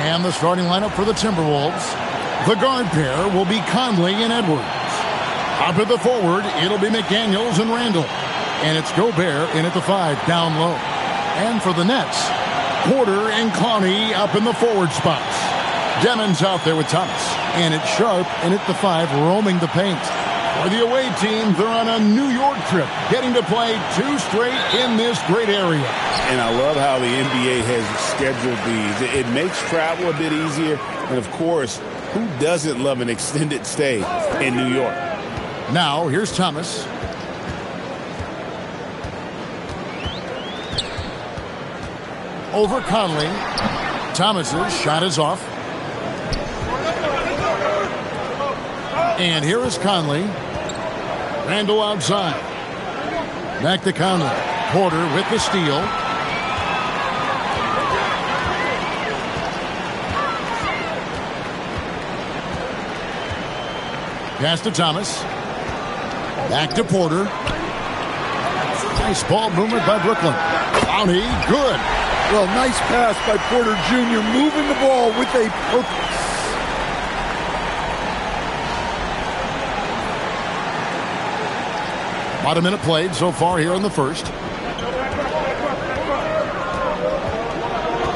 And the starting lineup for the Timberwolves. The guard pair will be Conley and Edwards. Up at the forward, it'll be McDaniels and Randall. And it's Gobert in at the 5, down low. And for the Nets, Porter and Clowney up in the forward spots. Demon's out there with Thomas. And it's Sharp in at the 5, roaming the paint. For the away team, they're on a New York trip, getting to play 2 straight in this great area. And I love how the NBA has scheduled these. It makes travel a bit easier. And, of course, who doesn't love an extended stay in New York? Now, here's Thomas. Over Conley. Thomas's shot is off. And here is Conley. Randall outside. Back to Conley. Porter with the steal. Pass to Thomas. Back to Porter. Nice ball movement by Brooklyn. Clowney, good. Well, nice pass by Porter Jr. moving the ball with a purpose. About a minute played so far here in the first.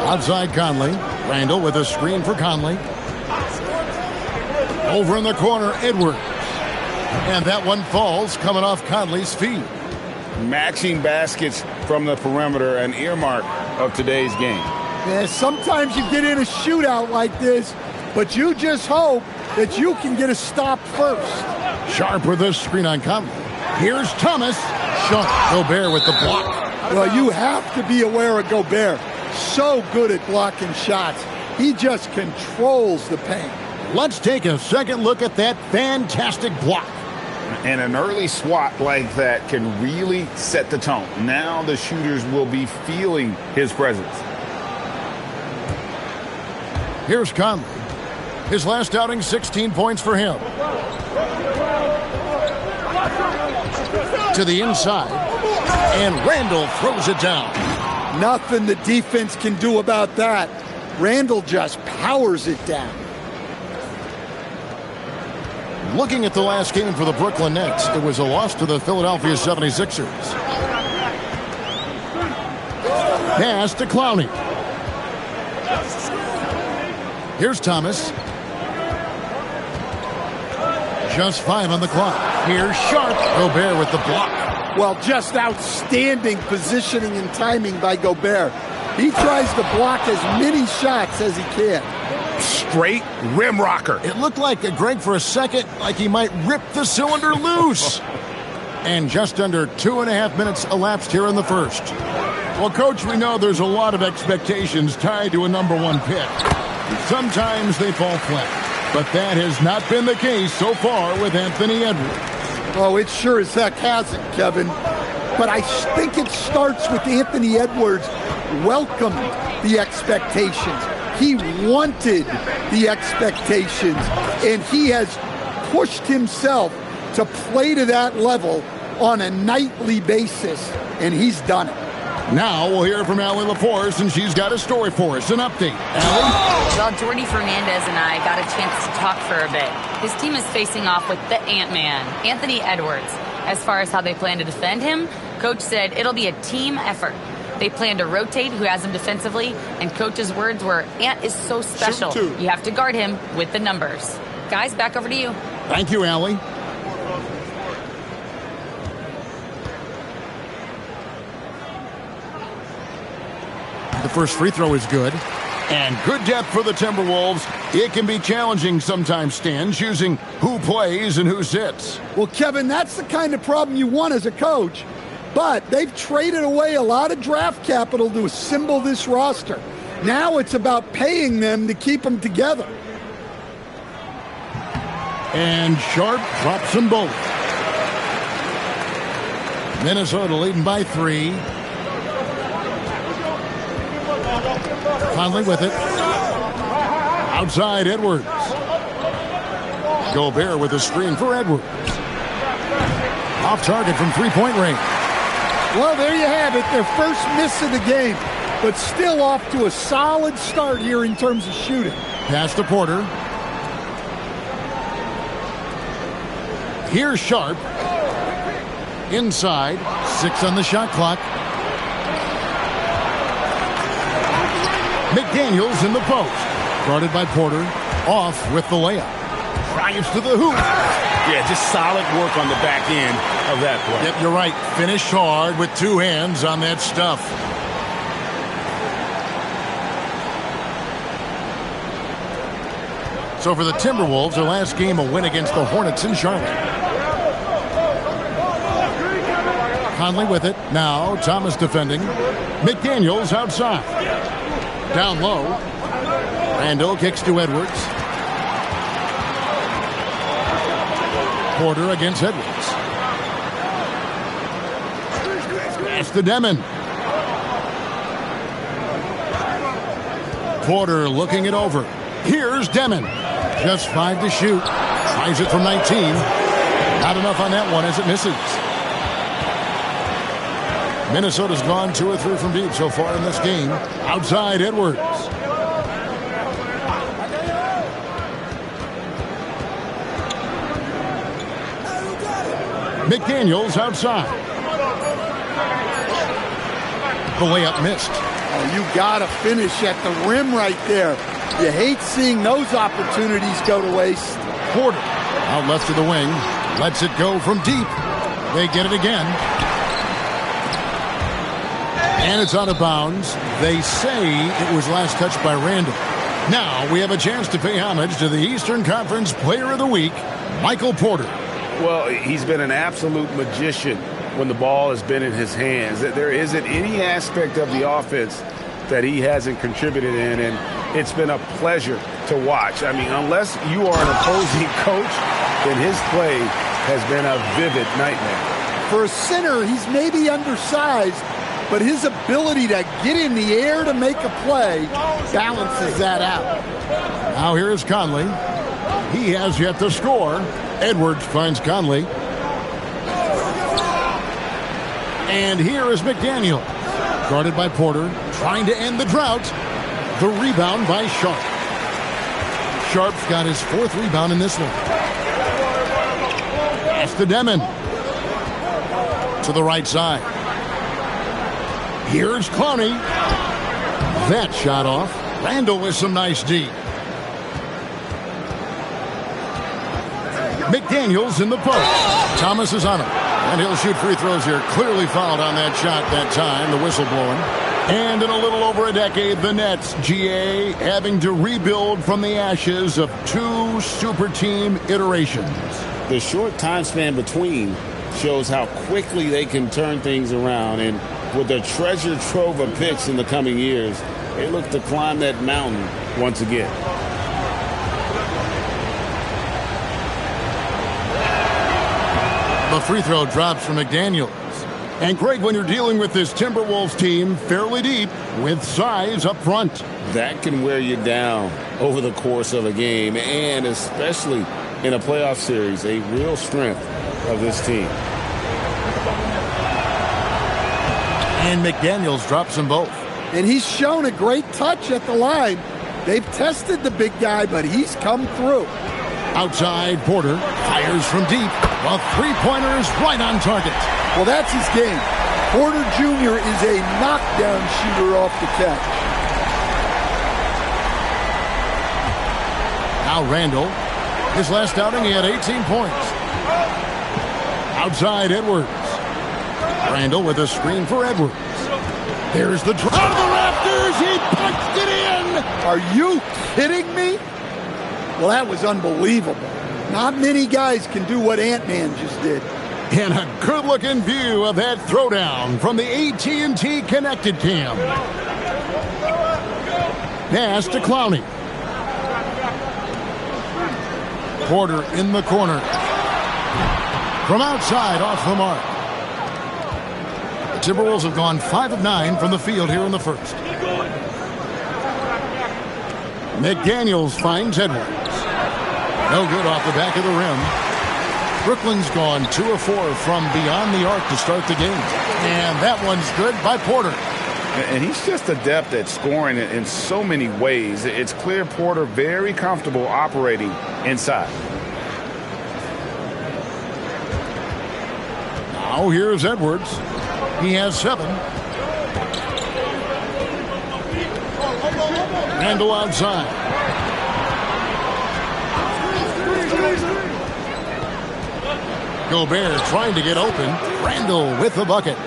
Outside Conley. Randall with a screen for Conley. Over in the corner, Edwards. And that one falls coming off Conley's feet. Matching baskets from the perimeter, an earmark of today's game. Yeah, sometimes you get in a shootout like this, but you just hope that you can get a stop first. Sharp with a screen on Conley. Here's Thomas. Sharp. Gobert with the block. Well, you have to be aware of Gobert. So good at blocking shots. He just controls the paint. Let's take a second look at that fantastic block. And an early swat like that can really set the tone. Now the shooters will be feeling his presence. Here's Conley. His last outing, 16 points for him. To the inside. And Randall throws it down. Nothing the defense can do about that. Randall just powers it down. Looking at the last game for the Brooklyn Nets, it was a loss to the Philadelphia 76ers. Pass to Clowney. Here's Thomas. Just 5 on the clock. Here's Sharp. Gobert with the block. Well, just outstanding positioning and timing by Gobert. He tries to block as many shots as he can. Straight rim rocker. It looked like, Greg, for a second, like he might rip the cylinder loose. And just under 2.5 minutes elapsed here in the first. Well, Coach, we know there's a lot of expectations tied to a #1 pick. Sometimes they fall flat, but that has not been the case so far with Anthony Edwards. Oh, it sure as heck hasn't, Kevin. But I think it starts with Anthony Edwards welcomed the expectations. He wanted the expectations, and he has pushed himself to play to that level on a nightly basis, and he's done it. Now we'll hear from Allie LaForce, and she's got a story for us, an update. Allie? Well, Jordy Fernandez and I got a chance to talk for a bit. His team is facing off with the Ant-Man, Anthony Edwards. As far as how they plan to defend him, Coach said it'll be a team effort. They plan to rotate who has him defensively, and Coach's words were, Ant is so special. You have to guard him with the numbers. Guys, back over to you. Thank you, Allie. The first free throw is good. And good depth for the Timberwolves. It can be challenging sometimes, Stan, choosing who plays and who sits. Well, Kevin, that's the kind of problem you want as a coach. But they've traded away a lot of draft capital to assemble this roster. Now it's about paying them to keep them together. And Sharp drops them both. Minnesota leading by 3. Conley with it. Outside Edwards. Gobert with a screen for Edwards. Off target from 3-point range. Well, there you have it. Their first miss of the game. but still off to a solid start here in terms of shooting. Pass to Porter. Here's Sharp. Inside. 6 on the shot clock. McDaniels in the post. Guarded by Porter. Off with the layup. Drives to the hoop. Yeah, just solid work on the back end of that play. Yep, you're right. Finish hard with 2 hands on that stuff. So for the Timberwolves, their last game, a win against the Hornets in Charlotte. Conley with it. Now Thomas defending. McDaniels outside. Down low. Randall kicks to Edwards. Porter against Edwards. Pass to Demon. Porter looking it over. Here's Demon. Just 5 to shoot. Tries it from 19. Not enough on that one as it misses. Minnesota's gone 2 or 3 from deep so far in this game. Outside Edwards. McDaniels outside. The layup missed. Oh, you got to finish at the rim right there. You hate seeing those opportunities go to waste. Porter out left to the wing. Lets it go from deep. They get it again. And it's out of bounds. They say it was last touched by Randall. Now we have a chance to pay homage to the Eastern Conference Player of the Week, Michael Porter. Well, he's been an absolute magician when the ball has been in his hands. There isn't any aspect of the offense that he hasn't contributed in, and it's been a pleasure to watch. I mean, unless you are an opposing coach, then his play has been a vivid nightmare. For a center, he's maybe undersized, but his ability to get in the air to make a play balances that out. Now here is Conley. He has yet to score. Edwards finds Conley. And here is McDaniel. Guarded by Porter. Trying to end the drought. The rebound by Sharp. Sharp's got his 4th rebound in this one. Pass to Demon. To the right side. Here's Clowney. That shot off. Randall with some nice D. McDaniels in the post. Thomas is on him. And he'll shoot free throws here. Clearly fouled on that shot that time. The whistle blowing. And in a little over a decade, the Nets, GA, having to rebuild from the ashes of 2 super team iterations. The short time span between shows how quickly they can turn things around. And with their treasure trove of picks in the coming years, they look to climb that mountain once again. The free throw drops from McDaniels. And Craig, when you're dealing with this Timberwolves team fairly deep with size up front, that can wear you down over the course of a game, and especially in a playoff series, a real strength of this team. And McDaniels drops them both. And he's shown a great touch at the line. They've tested the big guy, but he's come through. Outside, Porter fires from deep. The three-pointer is right on target. Well, that's his game. Porter Jr. is a knockdown shooter off the catch. Now Randall. His last outing, he had 18 points. Outside, Edwards. Randall with a screen for Edwards. There's the drop. Out of the rafters, he punched it in. Are you kidding me? Well, that was unbelievable. Not many guys can do what Ant-Man just did. And a good-looking view of that throwdown from the AT&T Connected Cam. Pass to Clowney. Porter in the corner. From outside, off the mark. The Timberwolves have gone 5 of 9 from the field here in the first. McDaniels finds Edwards. No good off the back of the rim. Brooklyn's gone 2 of 4 from beyond the arc to start the game. And that one's good by Porter. And he's just adept at scoring in so many ways. It's clear Porter very comfortable operating inside. Now here's Edwards. He has 7. Randle outside. Gobert trying to get open. Randle with the bucket.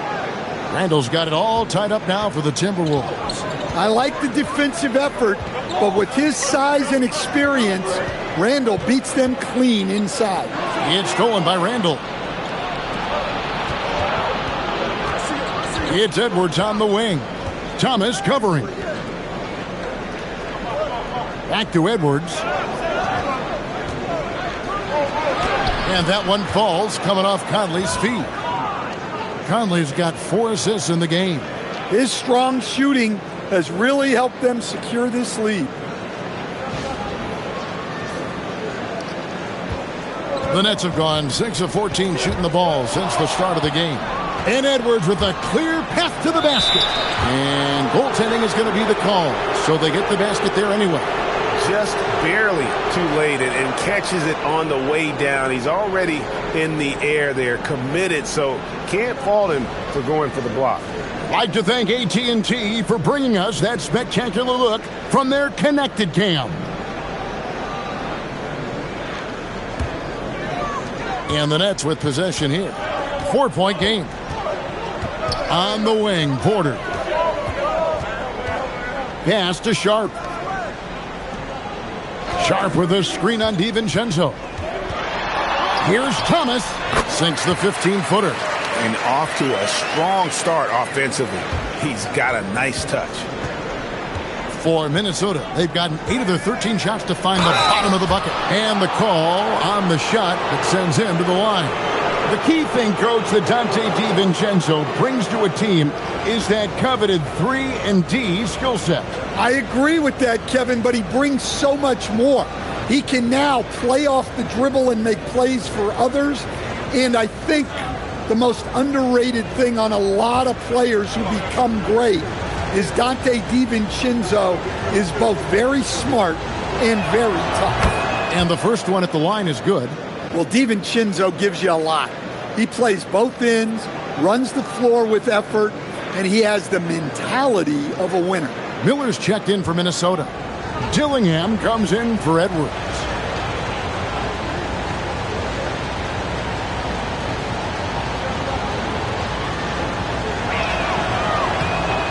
Randle's got it all tied up now for the Timberwolves. I like the defensive effort, but with his size and experience, Randle beats them clean inside. It's stolen by Randle. It's Edwards on the wing. Thomas covering. Back to Edwards. And that one falls, coming off Conley's feet. Conley's got 4 assists in the game. His strong shooting has really helped them secure this lead. The Nets have gone 6 of 14 shooting the ball since the start of the game. And Edwards with a clear path to the basket. And goaltending is going to be the call, so they get the basket there anyway. Just barely too late and catches it on the way down. He's already in the air there, committed, so can't fault him for going for the block. Like to thank AT&T for bringing us that spectacular look from their connected cam. And the Nets with possession here. 4-point game. On the wing, Porter. Pass to Sharp. Sharp with a screen on DiVincenzo. Here's Thomas. Sinks the 15-footer. And off to a strong start offensively. He's got a nice touch. For Minnesota, they've gotten 8 of their 13 shots to find the bottom of the bucket. And the call on the shot that sends him to the line. The key thing, Coach, that Dante DiVincenzo brings to a team is that coveted 3-and-D skill set. I agree with that, Kevin, but he brings so much more. He can now play off the dribble and make plays for others. And I think the most underrated thing on a lot of players who become great is Dante DiVincenzo is both very smart and very tough. And the first one at the line is good. Well, DiVincenzo gives you a lot. He plays both ends, runs the floor with effort, and he has the mentality of a winner. Miller's checked in for Minnesota. Dillingham comes in for Edwards.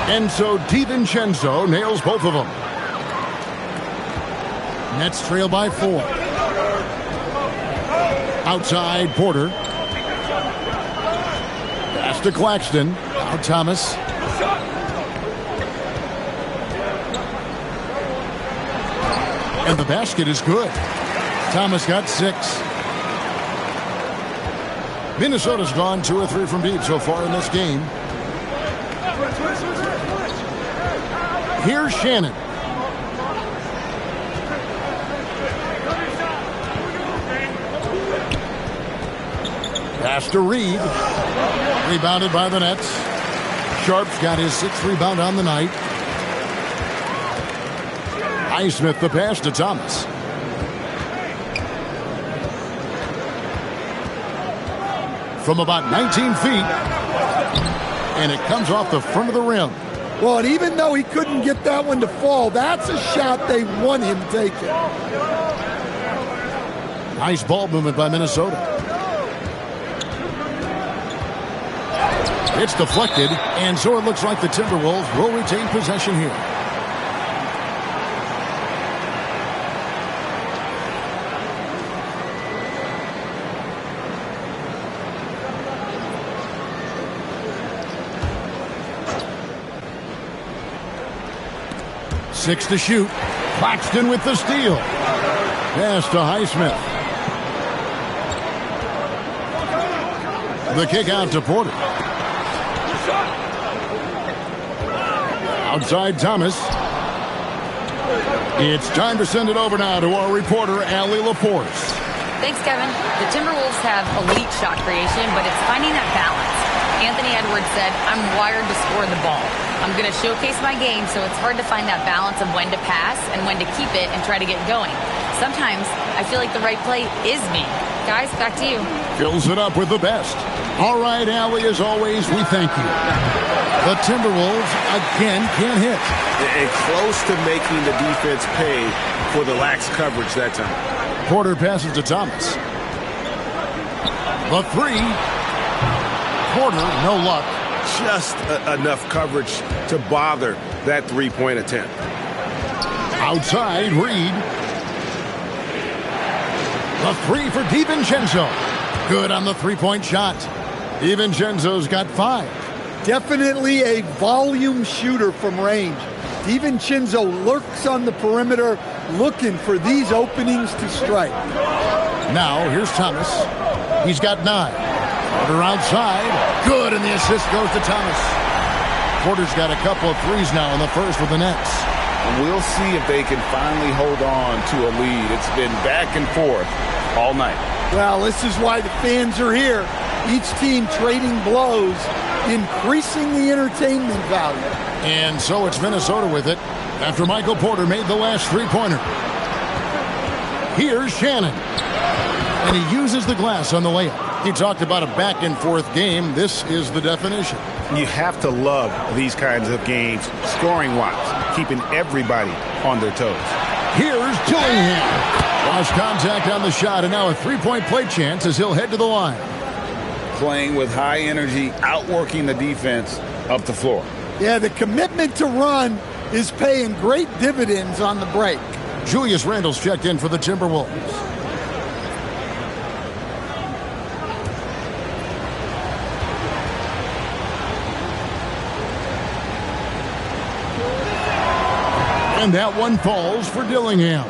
And so DiVincenzo nails both of them. Nets trail by 4. Outside, Porter. Pass to Claxton. Now Thomas. And the basket is good. Thomas got 6. Minnesota's gone 2 or 3 from deep so far in this game. Here's Shannon. Pass to Reed. Rebounded by the Nets. Sharp's got his 6th rebound on the night. Highsmith the pass to Thomas. From about 19 feet. And it comes off the front of the rim. Well, and even though he couldn't get that one to fall, that's a shot they want him taking. Nice ball movement by Minnesota. It's deflected, and so it looks like the Timberwolves will retain possession here. Six to shoot. Claxton with the steal. Pass to Highsmith. The kick out to Porter. Outside Thomas. It's time to send it over now to our reporter, Allie Laporte. Thanks, Kevin. The Timberwolves have elite shot creation, but it's finding that balance. Anthony Edwards said, "I'm wired to score the ball." I'm going to showcase my game, so it's hard to find that balance of when to pass and when to keep it and try to get going. Sometimes I feel like the right play is me. Guys, back to you. Fills it up with the best. All right, Allie, as always, we thank you. The Timberwolves, again, can't hit. And close to making the defense pay for the lax coverage that time. Porter passes to Thomas. The three. Porter, no luck. Just enough coverage to bother that three-point attempt. Outside, Reed. The three for DiVincenzo. Good on the three-point shot. DiVincenzo's got 5. Definitely a volume shooter from range. DiVincenzo lurks on the perimeter looking for these openings to strike. Now, here's Thomas. He's got 9. Porter outside. Good, and the assist goes to Thomas. Porter's got a couple of threes now in the first with the Nets. And we'll see if they can finally hold on to a lead. It's been back and forth all night. Well, this is why the fans are here. Each team trading blows, increasing the entertainment value. And so it's Minnesota with it after Michael Porter made the last three-pointer. Here's Shannon. And he uses the glass on the layup. He talked about a back-and-forth game. This is the definition. You have to love these kinds of games, scoring-wise, keeping everybody on their toes. Here's Dillingham. Lost contact on the shot, and now a three-point play chance as he'll head to the line. Playing with high energy, outworking the defense up the floor. Yeah, the commitment to run is paying great dividends on the break. Julius Randle's checked in for the Timberwolves. And that one falls for Dillingham.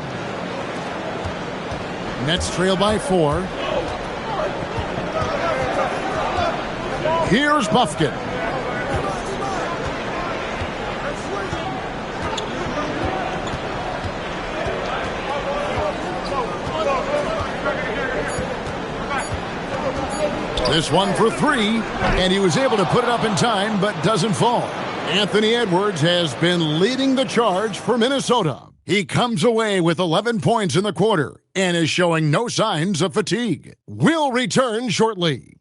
Nets trail by 4. Here's Buffkin. This one for 3, and he was able to put it up in time, but doesn't fall. Anthony Edwards has been leading the charge for Minnesota. He comes away with 11 points in the quarter and is showing no signs of fatigue. We'll return shortly.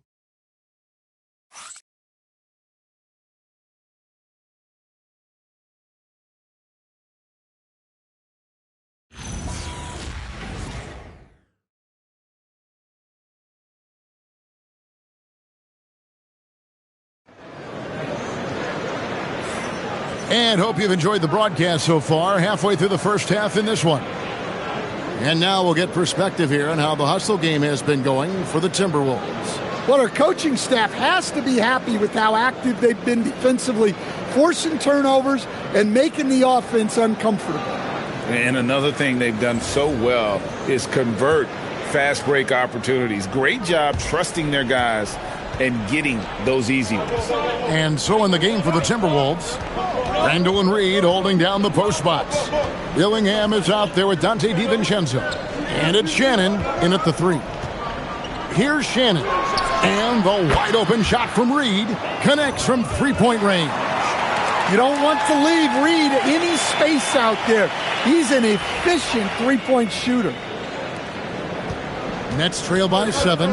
And hope you've enjoyed the broadcast so far, halfway through the first half in this one. And now we'll get perspective here on how the hustle game has been going for the Timberwolves. Well, our coaching staff has to be happy with how active they've been defensively, forcing turnovers and making the offense uncomfortable. And another thing they've done so well is convert fast break opportunities. Great job trusting their guys and getting those easy ones. And so in the game for the Timberwolves, Randle and Reed holding down the post spots. Dillingham is out there with Dante DiVincenzo. And it's Shannon in at the 3. Here's Shannon. And the wide open shot from Reed connects from three-point range. You don't want to leave Reed any space out there. He's an efficient three-point shooter. Nets trail by 7.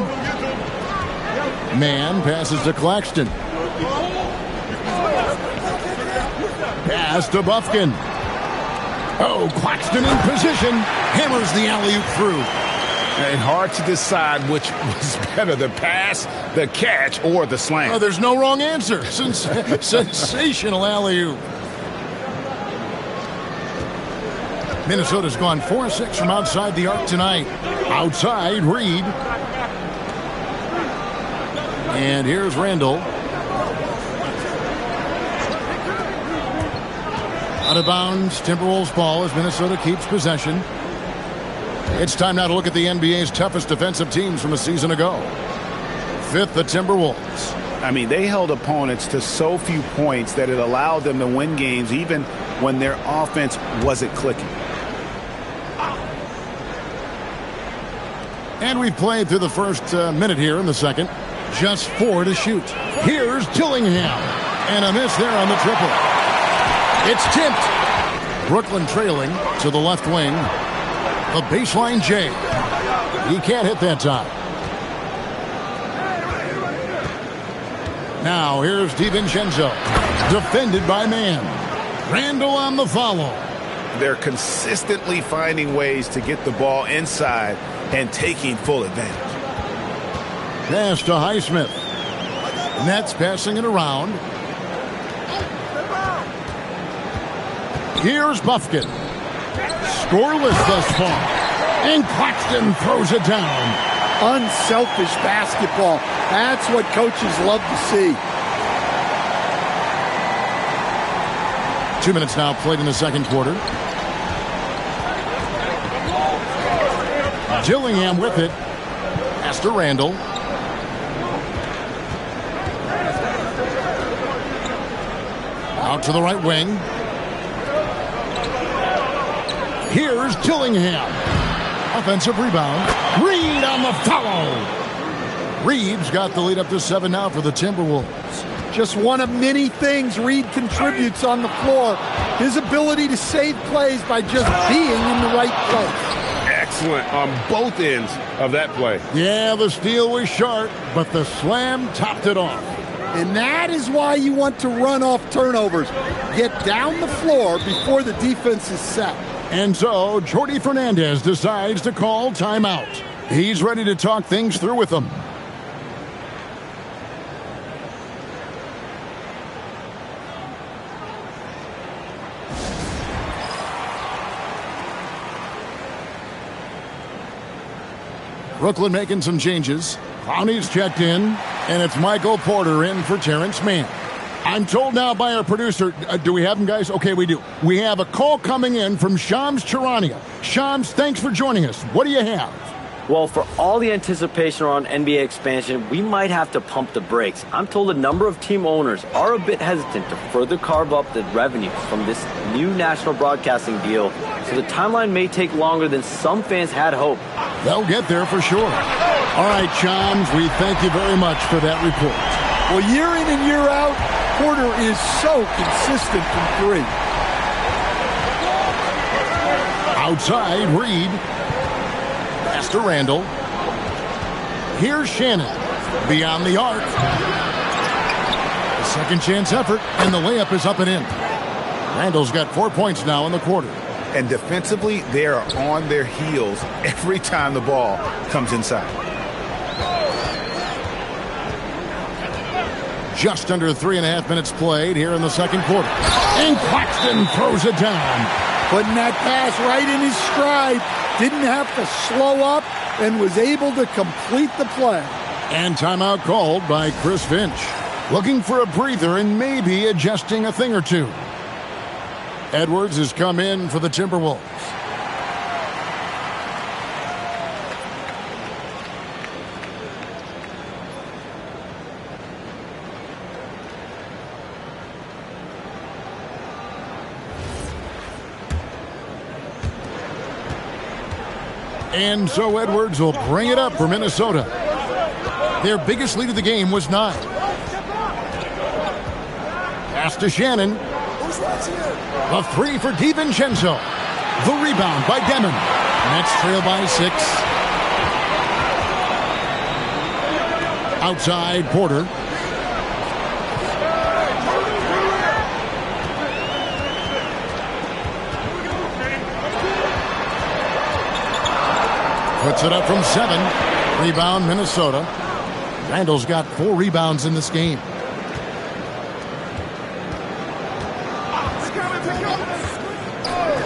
Man passes to Claxton. Pass to Buffkin. Oh, Claxton in position. Hammers the alley-oop through. And hard to decide which was better, the pass, the catch, or the slam. Oh, there's no wrong answer. Sensational alley-oop. Minnesota's gone 4-6 from outside the arc tonight. Outside, Reed. And here's Randle. Out of bounds, Timberwolves ball as Minnesota keeps possession. It's time now to look at the NBA's toughest defensive teams from a season ago. 5th, the Timberwolves. I mean, they held opponents to so few points that it allowed them to win games even when their offense wasn't clicking. And we've played through the first minute here in the second. Just 4 to shoot. Here's Dillingham. And a miss there on the triple. It's tipped. Brooklyn trailing to the left wing. The baseline J. He can't hit that time. Now here's DiVincenzo. Defended by Mann. Randall on the follow. They're consistently finding ways to get the ball inside and taking full advantage. Pass to Highsmith. Nets passing it around. Here's Buffkin. Scoreless thus far. And Claxton throws it down. Unselfish basketball. That's what coaches love to see. 2 minutes now played in the second quarter. Dillingham with it. Pass to Randall. Out to the right wing. Here's Dillingham. Offensive rebound. Reed on the follow. Reed's got the lead up to 7 now for the Timberwolves. Just one of many things Reed contributes on the floor. His ability to save plays by just being in the right place. Excellent on both ends of that play. Yeah, the steal was sharp, but the slam topped it off. And that is why you want to run off turnovers. Get down the floor before the defense is set. And so, Jordi Fernandez decides to call timeout. He's ready to talk things through with them. Brooklyn making some changes. Clowney's checked in, and it's Michael Porter in for Terrence Mann. I'm told now by our producer, do we have him, guys? Okay, we do. We have a call coming in from Shams Charania. Shams, thanks for joining us. What do you have? Well, for all the anticipation around NBA expansion, we might have to pump the brakes. I'm told a number of team owners are a bit hesitant to further carve up the revenue from this new national broadcasting deal, so the timeline may take longer than some fans had hoped. They'll get there for sure. All right, Shams, we thank you very much for that report. Well, year in and year out, Porter is so consistent from three. Outside, Reed. Pass to Randall. Here's Shannon. Beyond the arc. A second chance effort, and the layup is up and in. Randall's got 4 points now in the quarter. And defensively, they are on their heels every time the ball comes inside. Just under 3.5 minutes played here in the second quarter. And Claxton throws it down. Putting that pass right in his stride. Didn't have to slow up and was able to complete the play. And timeout called by Chris Finch. Looking for a breather and maybe adjusting a thing or two. Edwards has come in for the Timberwolves. And so Edwards will bring it up for Minnesota. Their biggest lead of the game was 9. Pass to Shannon. The 3 for DiVincenzo. The rebound by Demon. Nets trail by 6. Outside, Porter. Puts it up from 7. Rebound, Minnesota. Randall's got 4 rebounds in this game.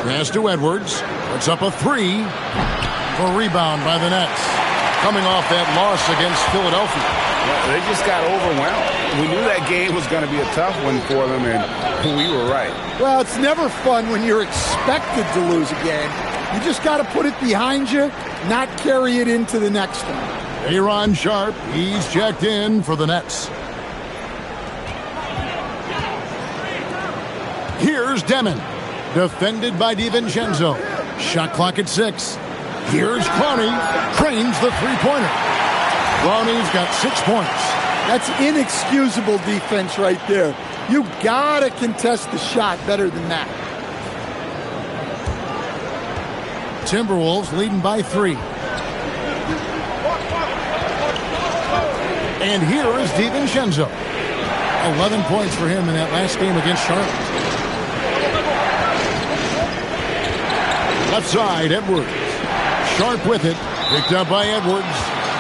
Pass to Edwards. Puts up a 3 for rebound by the Nets. Coming off that loss against Philadelphia. Well, they just got overwhelmed. We knew that game was going to be a tough one for them, and we were right. Well, it's never fun when you're expected to lose a game. You just got to put it behind you, not carry it into the next one. Aaron Sharp, he's checked in for the Nets. Here's Demon. Defended by DiVincenzo. Shot clock at 6. Here's Clowney. Trains the three-pointer. Clowney's got 6 points. That's inexcusable defense right there. You gotta contest the shot better than that. Timberwolves leading by 3. And here is DiVincenzo. 11 points for him in that last game against Charlotte. Left side, Edwards. Sharp with it. Picked up by Edwards.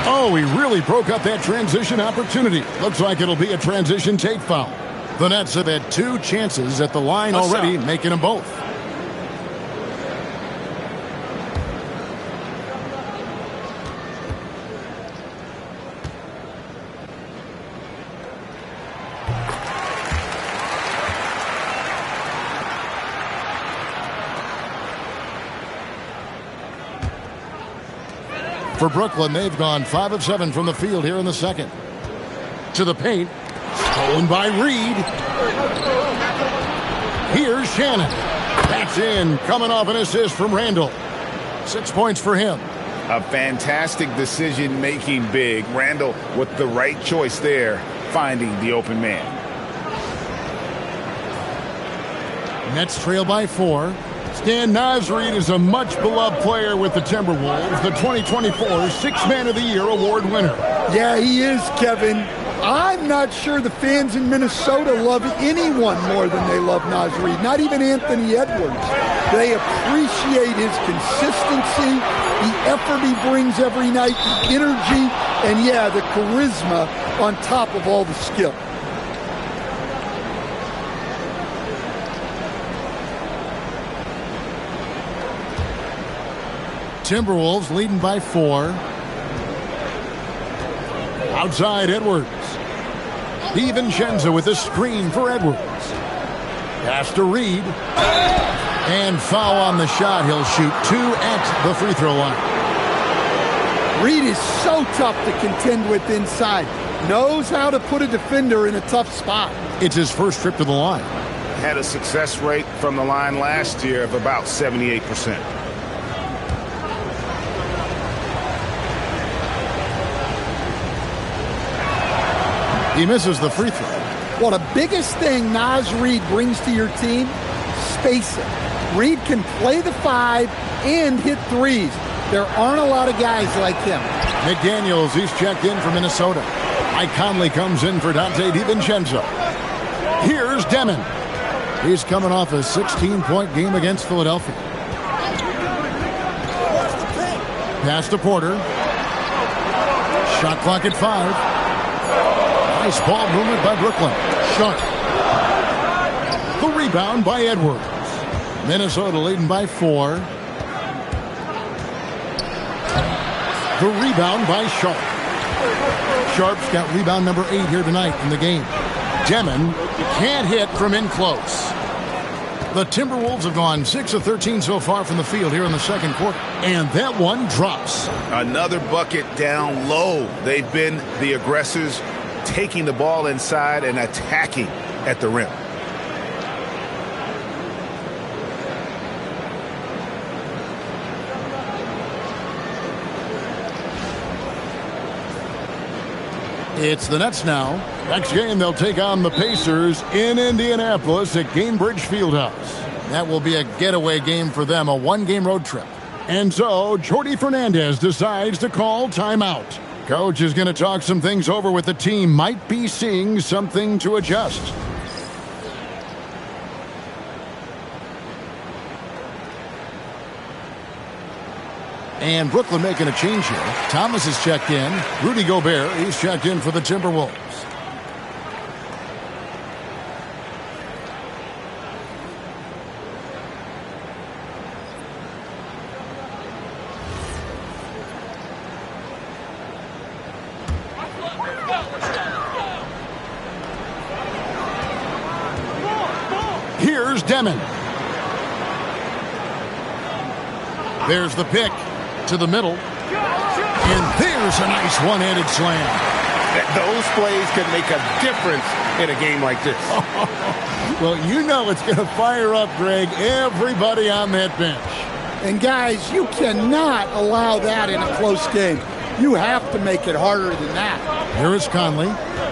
Oh, he really broke up that transition opportunity. Looks like it'll be a transition take foul. The Nets have had 2 chances at the line already, making them both. For Brooklyn, they've gone 5 of 7 from the field here in the second. To the paint. Stolen by Reed. Here's Shannon. That's in. Coming off an assist from Randall. 6 points for him. A fantastic decision-making big. Randall with the right choice there, finding the open man. Nets trail by 4. Stan Nasreed is a much-beloved player with the Timberwolves, the 2024 Sixth Man of the Year award winner. Yeah, he is, Kevin. I'm not sure the fans in Minnesota love anyone more than they love Nasreed, not even Anthony Edwards. They appreciate his consistency, the effort he brings every night, the energy, and, yeah, the charisma on top of all the skill. Timberwolves leading by 4. Outside Edwards. DiVincenzo with a screen for Edwards. Pass to Reed. And foul on the shot. He'll shoot 2 at the free throw line. Reed is so tough to contend with inside. Knows how to put a defender in a tough spot. It's his first trip to the line. Had a success rate from the line last year of about 78%. He misses the free throw. Well, the biggest thing Naz Reid brings to your team, spacing. Reid can play the 5 and hit threes. There aren't a lot of guys like him. McDaniels, he's checked in for Minnesota. Mike Conley comes in for Dante DiVincenzo. Here's Demon. He's coming off a 16-point game against Philadelphia. Pass to Porter. Shot clock at 5. Nice ball movement by Brooklyn. Sharp. The rebound by Edwards. Minnesota leading by 4. The rebound by Sharp. Sharp's got rebound number 8 here tonight in the game. Demon can't hit from in close. The Timberwolves have gone 6 of 13 so far from the field here in the second quarter. And that one drops. Another bucket down low. They've been the aggressors, taking the ball inside and attacking at the rim. It's the Nets now. Next game, they'll take on the Pacers in Indianapolis at Gainbridge Fieldhouse. That will be a getaway game for them, a 1-game road trip. And so, Jordi Fernandez decides to call timeout. Coach is going to talk some things over with the team. Might be seeing something to adjust. And Brooklyn making a change here. Thomas is checked in. Rudy Gobert, he's checked in for the Timberwolves. Here's Demon. There's the pick. To the middle, and there's a nice one-handed slam. Those plays could make a difference in a game like this. Well, you know it's going to fire up, Greg, everybody on that bench. And guys, you cannot allow that in a close game. You have to make it harder than that. Here is Conley.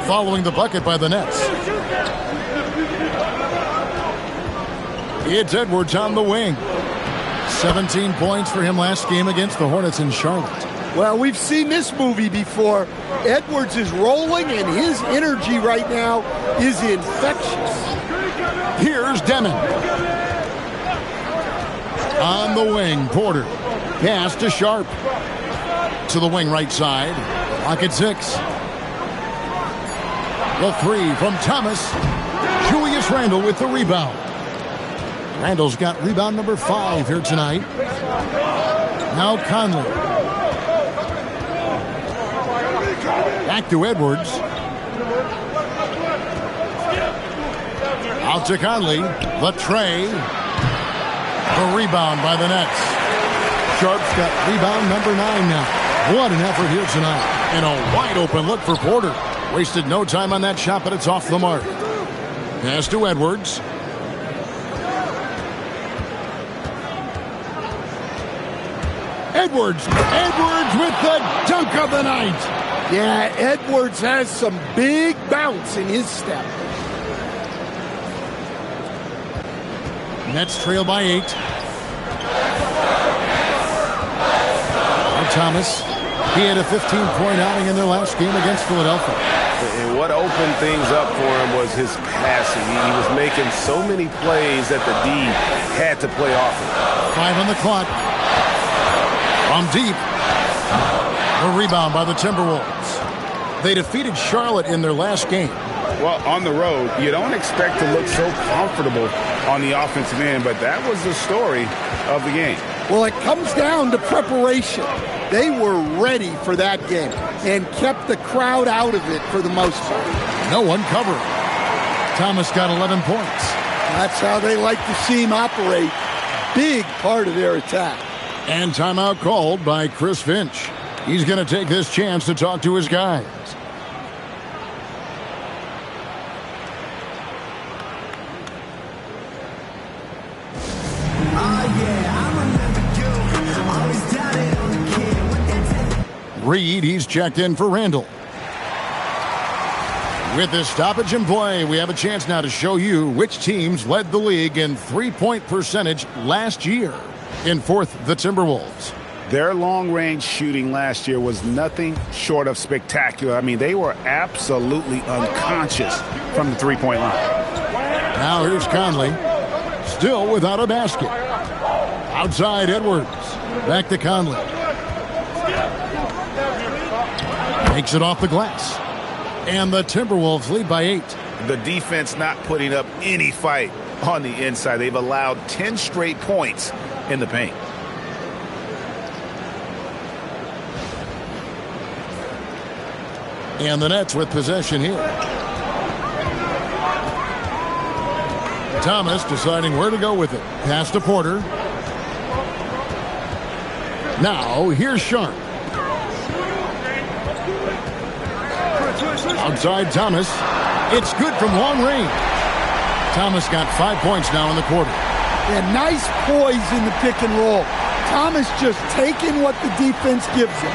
following the bucket by the Nets. It's Edwards on the wing. 17 points for him last game against the Hornets in Charlotte. Well, we've seen this movie before. Edwards is rolling, and his energy right now is infectious. Here's Demon. On the wing, Porter. Pass to Sharp. To the wing right side. Lock at 6. The 3 from Thomas. Julius Randle with the rebound. Randle's got rebound number 5 here tonight. Now Conley. Back to Edwards. Out to Conley. The tray. The rebound by the Nets. Sharp's got rebound number 9 now. What an effort here tonight. And a wide open look for Porter. Wasted no time on that shot, but it's off the mark. Pass to Edwards. Edwards with the dunk of the night. Yeah, Edwards has some big bounce in his step. Nets trail by 8. Thomas, he had a 15-point outing in their last game against Philadelphia. And what opened things up for him was his passing. He was making so many plays that the D had to play off him. 5 on the clock. From deep. The rebound by the Timberwolves. They defeated Charlotte in their last game. Well, on the road, you don't expect to look so comfortable on the offensive end, but that was the story of the game. Well, it comes down to preparation. They were ready for that game and kept the crowd out of it for the most part. No one covering. Thomas got 11 points. That's how they like to see him operate. Big part of their attack. And timeout called by Chris Finch. He's going to take this chance to talk to his guys. Reed, he's checked in for Randle. With this stoppage in play, we have a chance now to show you which teams led the league in three-point percentage last year. In fourth, the Timberwolves. Their long-range shooting last year was nothing short of spectacular. I mean, they were absolutely unconscious from the three-point line. Now here's Conley, still without a basket. Outside Edwards, back to Conley. Takes it off the glass. And the Timberwolves lead by 8. The defense not putting up any fight on the inside. They've allowed 10 straight points in the paint. And the Nets with possession here. Thomas deciding where to go with it. Pass to Porter. Now here's Sharp. Outside Thomas. It's good from long range. Thomas got 5 points now in the quarter. And nice poise in the pick and roll. Thomas just taking what the defense gives him.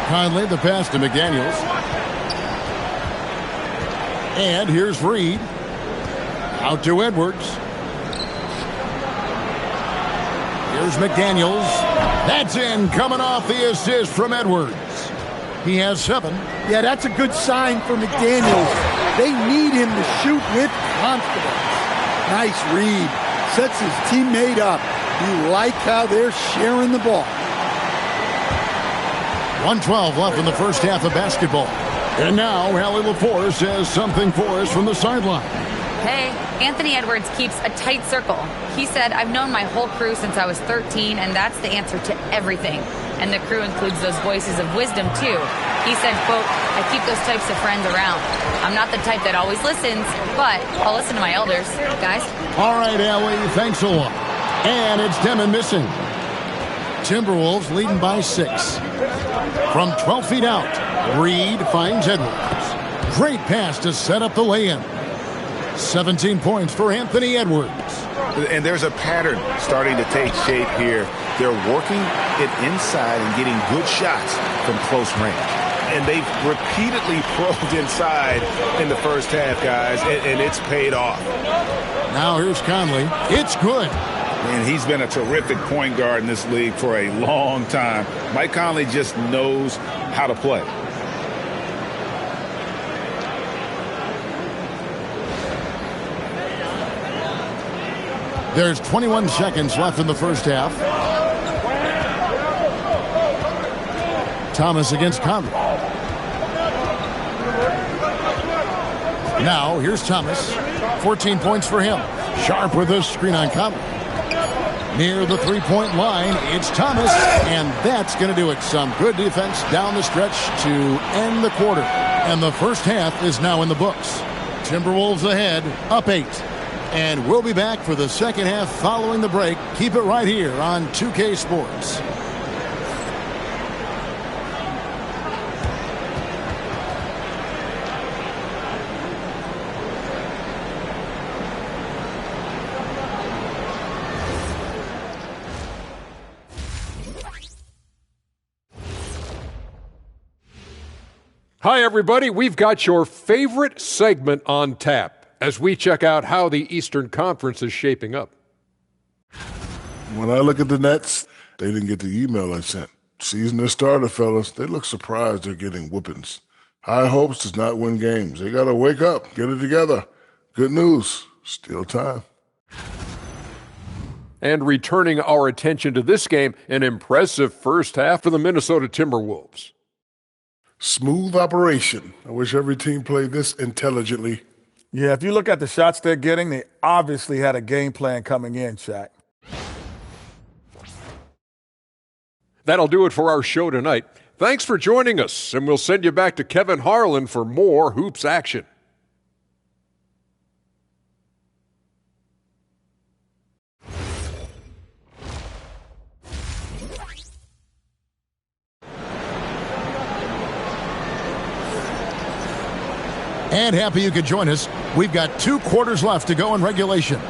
Conley, the pass to McDaniels. And here's Reed. Out to Edwards. Here's McDaniels. That's in, coming off the assist from Edwards. He has 7. Yeah, that's a good sign for McDaniels. They need him to shoot with confidence. Nice read. Sets his teammate up. You like how they're sharing the ball. 1:12 left in the first half of basketball. And now, Allie LaForce says something for us from the sideline. Hey, Anthony Edwards keeps a tight circle. He said, I've known my whole crew since I was 13, and that's the answer to everything. And the crew includes those voices of wisdom, too. He said, quote, I keep those types of friends around. I'm not the type that always listens, but I'll listen to my elders. Guys? All right, Allie, thanks a lot. And it's Demon missing. Timberwolves leading by 6. From 12 feet out, Reed finds Edwards. Great pass to set up the lay-in. 17 points for Anthony Edwards. And there's a pattern starting to take shape here. They're working it inside and getting good shots from close range. And they've repeatedly probed inside in the first half, guys, and it's paid off. Now here's Conley. It's good. And he's been a terrific point guard in this league for a long time. Mike Conley just knows how to play. There's 21 seconds left in the first half. Thomas against Conley. Now, here's Thomas. 14 points for him. Sharp with a screen on Conley. Near the three-point line, it's Thomas, and that's going to do it. Some good defense down the stretch to end the quarter. And the first half is now in the books. Timberwolves ahead, up 8. And we'll be back for the second half following the break. Keep it right here on 2K Sports. Hi, everybody. We've got your favorite segment on tap as we check out how the Eastern Conference is shaping up. When I look at the Nets, they didn't get the email I sent. Season their starter, fellas. They look surprised they're getting whoopings. High hopes does not win games. They got to wake up, get it together. Good news, still time. And returning our attention to this game, an impressive first half for the Minnesota Timberwolves. Smooth operation. I wish every team played this intelligently. Yeah, if you look at the shots they're getting, they obviously had a game plan coming in, Shaq. That'll do it for our show tonight. Thanks for joining us, and we'll send you back to Kevin Harlan for more hoops action. And happy you could join us. We've got 2 quarters left to go in regulation.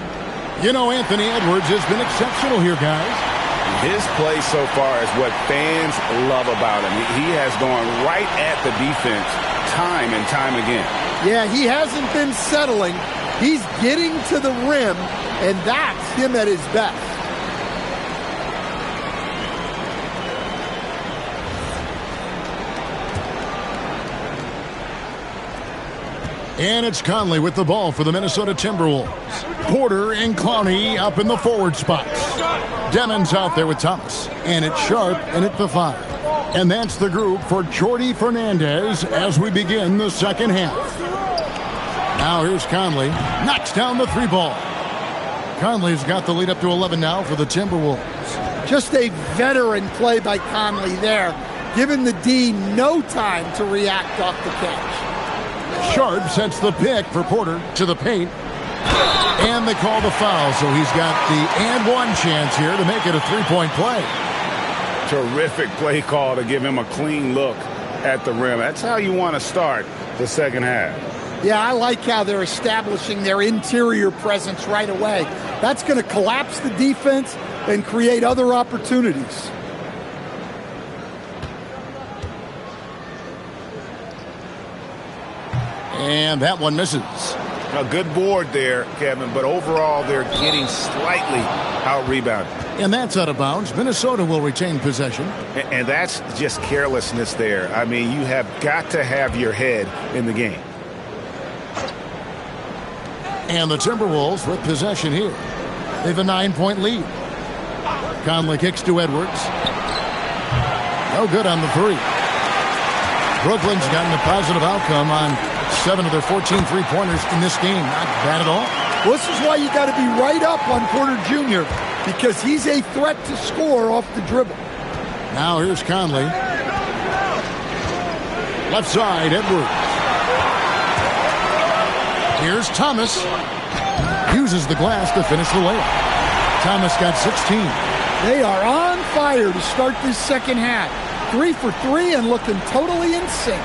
You know, Anthony Edwards has been exceptional here, guys. His play so far is what fans love about him. He has gone right at the defense time and time again. Yeah, he hasn't been settling. He's getting to the rim, and that's him at his best. And it's Conley with the ball for the Minnesota Timberwolves. Porter and Clowney up in the forward spots. Demon's out there with Thomas. And it's Sharp and at the 5. And that's the group for Jordy Fernandez as we begin the second half. Now here's Conley. Knocks down the 3-ball. Conley's got the lead up to 11 now for the Timberwolves. Just a veteran play by Conley there, giving the D no time to react off the catch. Sharp sets the pick for Porter to the paint. And they call the foul, so he's got the and one chance here to make it a 3-point play. Terrific play call to give him a clean look at the rim. That's how you want to start the second half. Yeah, I like how they're establishing their interior presence right away. That's going to collapse the defense and create other opportunities. And that one misses. A good board there, Kevin, but overall they're getting slightly out-rebounded. And that's out of bounds. Minnesota will retain possession. And that's just carelessness there. I mean, you have got to have your head in the game. And the Timberwolves with possession here. They have a 9-point lead. Conley kicks to Edwards. No good on the 3. Brooklyn's gotten a positive outcome on 7 of their 14 3-pointers in this game. Not bad at all. Well, this is why you got to be right up on Porter Jr., because he's a threat to score off the dribble. Now here's Conley. Left side, Edwards. Here's Thomas. Uses the glass to finish the layup. Thomas got 16. They are on fire to start this second half. 3 for 3 and looking totally in sync.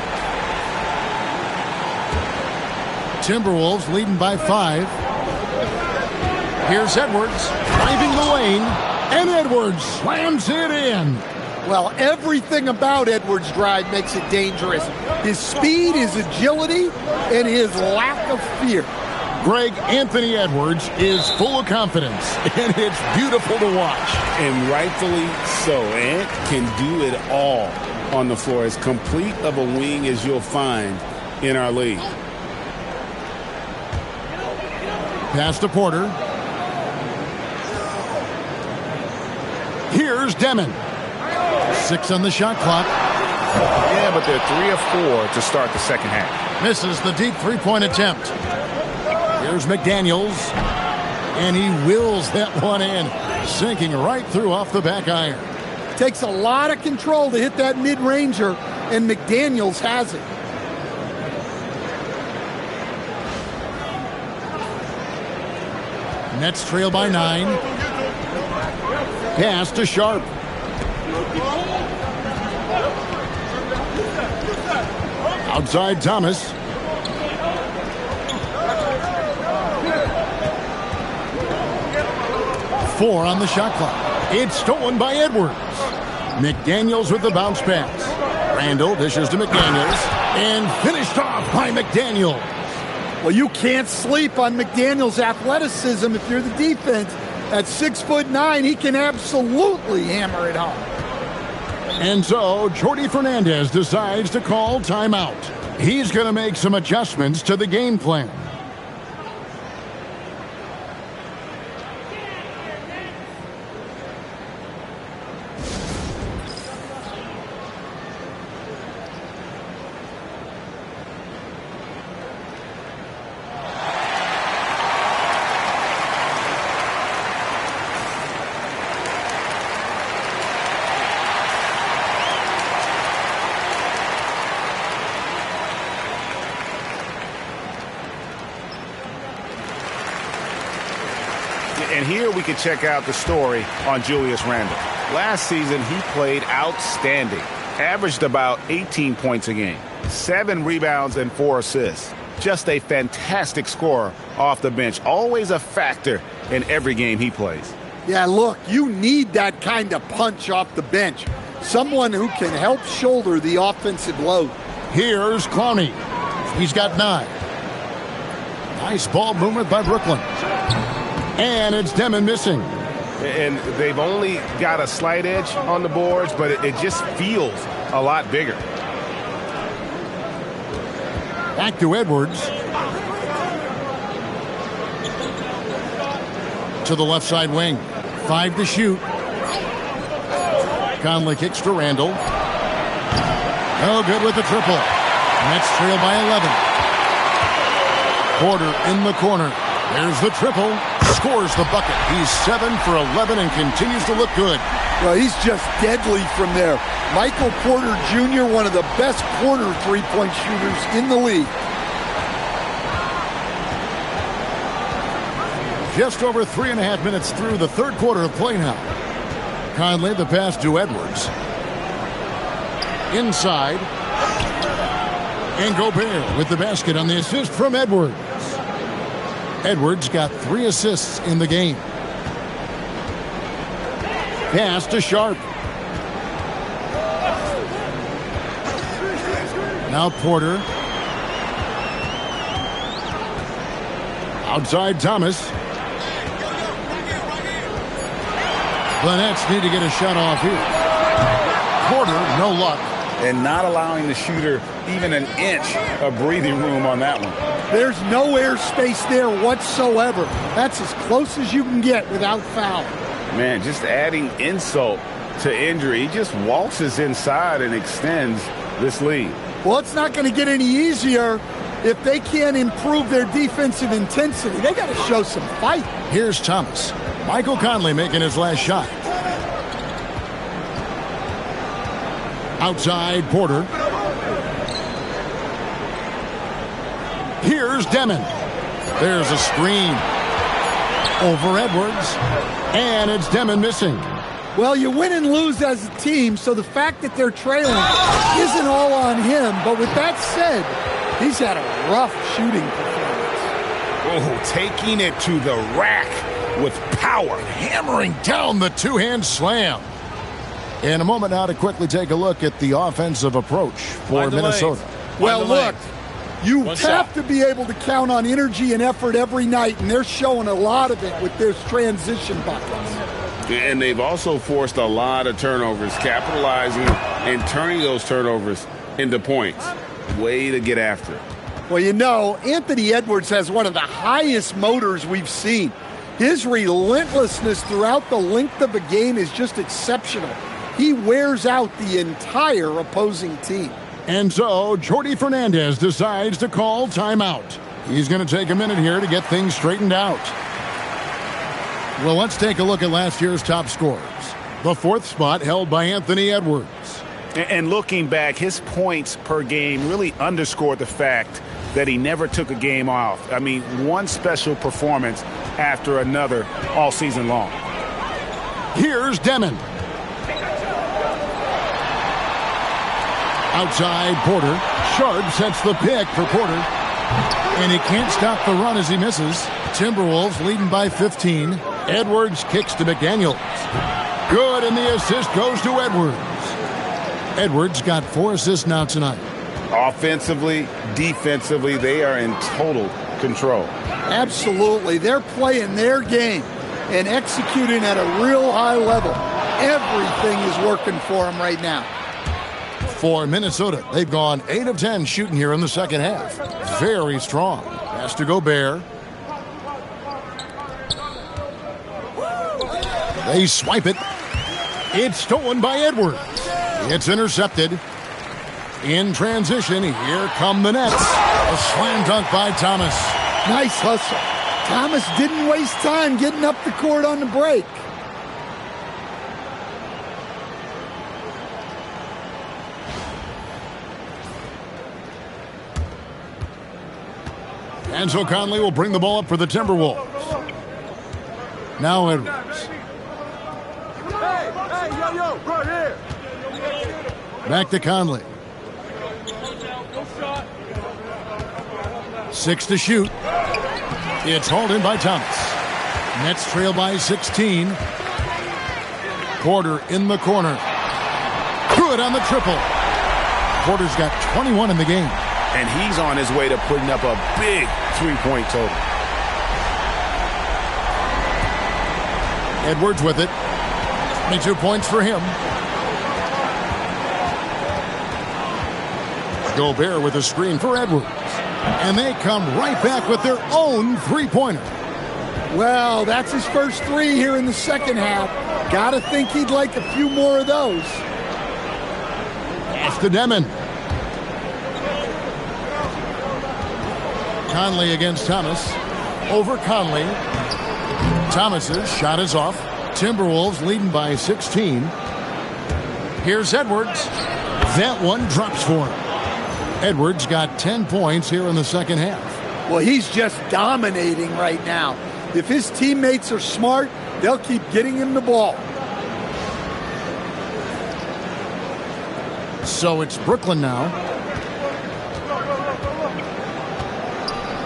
Timberwolves leading by 5. Here's Edwards driving the lane, and Edwards slams it in. Well, everything about Edwards' drive makes it dangerous. His speed, his agility, and his lack of fear. Greg, Anthony Edwards is full of confidence, and it's beautiful to watch. And rightfully so. Ant can do it all on the floor. As complete of a wing as you'll find in our league. Pass to Porter. Here's Demon. 6 on the shot clock. Yeah, but they're 3 of 4 to start the second half. Misses the deep three-point attempt. Here's McDaniels, and he wills that one in, sinking right through off the back iron. Takes a lot of control to hit that mid-ranger, and McDaniels has it. Nets trail by 9. Pass to Sharp. Outside Thomas. Four on the shot clock. It's stolen by Edwards. McDaniels with the bounce pass. Randall dishes to McDaniels and finished off by McDaniels. Well, you can't sleep on McDaniels' athleticism if you're the defense. At 6'9", he can absolutely hammer it home. And so Jordi Fernandez decides to call timeout. He's going to make some adjustments to the game plan. And here we can check out the story on Julius Randle. Last season, he played outstanding. Averaged about 18 points a game, 7 rebounds and 4 assists. Just a fantastic scorer off the bench. Always a factor in every game he plays. Yeah, look, you need that kind of punch off the bench. Someone who can help shoulder the offensive load. Here's Clowney. He's got 9. Nice ball movement by Brooklyn. And it's Demon missing. And they've only got a slight edge on the boards, but it just feels a lot bigger. Back to Edwards. To the left side wing. 5 to shoot. Conley kicks to Randall. No good with the triple. Nets trail by 11. Porter in the corner. There's the triple. Scores the bucket. He's 7 for 11 and continues to look good. Well, he's just deadly from there. Michael Porter Jr., one of the best corner three-point shooters in the league. Just over 3.5 minutes through the third quarter of play now. Conley, the pass to Edwards. Inside. And Gobert with the basket on the assist from Edwards. Edwards got 3 assists in the game. Pass to Sharp. Now Porter. Outside Thomas. The Nets need to get a shot off here. Porter, no luck. And not allowing the shooter even an inch of breathing room on that one. There's no airspace there whatsoever. That's as close as you can get without foul. Man, just adding insult to injury. He just waltzes inside and extends this lead. Well, it's not going to get any easier if they can't improve their defensive intensity. They got to show some fight. Here's Thomas. Michael Conley making his last shot. Outside Porter. Here's Demon. There's a screen over Edwards. And it's Demon missing. Well, you win and lose as a team, so the fact that they're trailing isn't all on him. But with that said, he's had a rough shooting performance. Oh, taking it to the rack with power. Hammering down the two-hand slam. In a moment now to quickly take a look at the offensive approach for Minnesota. Well, look, you have to be able to count on energy and effort every night, and they're showing a lot of it with their transition buckets. And they've also forced a lot of turnovers, capitalizing and turning those turnovers into points. Way to get after it. Well, you know, Anthony Edwards has one of the highest motors we've seen. His relentlessness throughout the length of a game is just exceptional. He wears out the entire opposing team. And so, Jordi Fernandez decides to call timeout. He's going to take a minute here to get things straightened out. Well, let's take a look at last year's top scorers. The fourth spot held by Anthony Edwards. And looking back, his points per game really underscored the fact that he never took a game off. I mean, one special performance after another all season long. Here's Demon. Outside Porter. Sharp sets the pick for Porter. And he can't stop the run as he misses. Timberwolves leading by 15. Edwards kicks to McDaniels. Good, and the assist goes to Edwards. Edwards got 4 assists now tonight. Offensively, defensively, they are in total control. Absolutely. They're playing their game and executing at a real high level. Everything is working for them right now. For Minnesota, they've gone 8 of 10 shooting here in the second half. Very strong. Has to go Bear. They swipe it. It's stolen by Edwards. It's intercepted. In transition, here come the Nets. A slam dunk by Thomas. Nice hustle. Thomas didn't waste time getting up the court on the break. And so Conley will bring the ball up for the Timberwolves. Now Edwards. Back to Conley. 6 to shoot. It's hauled in by Thomas. Nets trail by 16. Porter in the corner. Good on the triple. Porter's got 21 in the game. And he's on his way to putting up a big three-point total. Edwards with it. 22 points for him. Gobert with a screen for Edwards. And they come right back with their own three-pointer. Well, that's his first 3 here in the second half. Gotta think he'd like a few more of those. Pass to Demon. Conley against Thomas. Over Conley. Thomas's shot is off. Timberwolves leading by 16. Here's Edwards. That one drops for him. Edwards got 10 points here in the second half. Well, he's just dominating right now. If his teammates are smart, they'll keep getting him the ball. So it's Brooklyn now.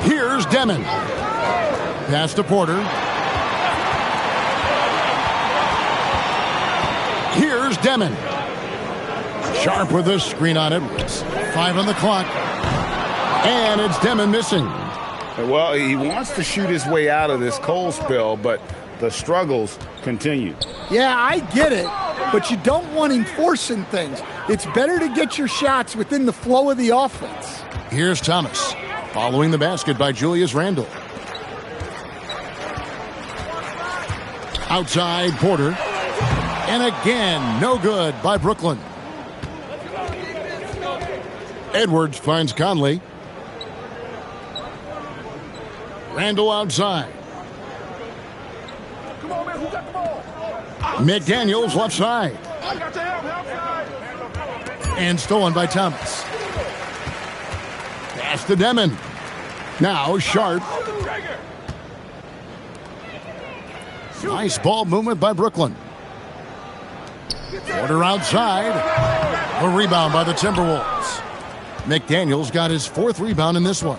Here's Demon. Pass to Porter. Here's Demon. Sharp with a screen on Edwards. 5 on the clock. And it's Demon missing. Well, he wants to shoot his way out of this cold spell, but the struggles continue. Yeah, I get it, but you don't want him forcing things. It's better to get your shots within the flow of the offense. Here's Thomas. Following the basket by Julius Randle. Outside Porter. And again, no good by Brooklyn. Edwards finds Conley. Randle outside. McDaniels left side. And stolen by Thomas. Pass to Demon. Now Sharp. Nice ball movement by Brooklyn. Porter outside. A rebound by the Timberwolves. McDaniels got his 4th rebound in this one.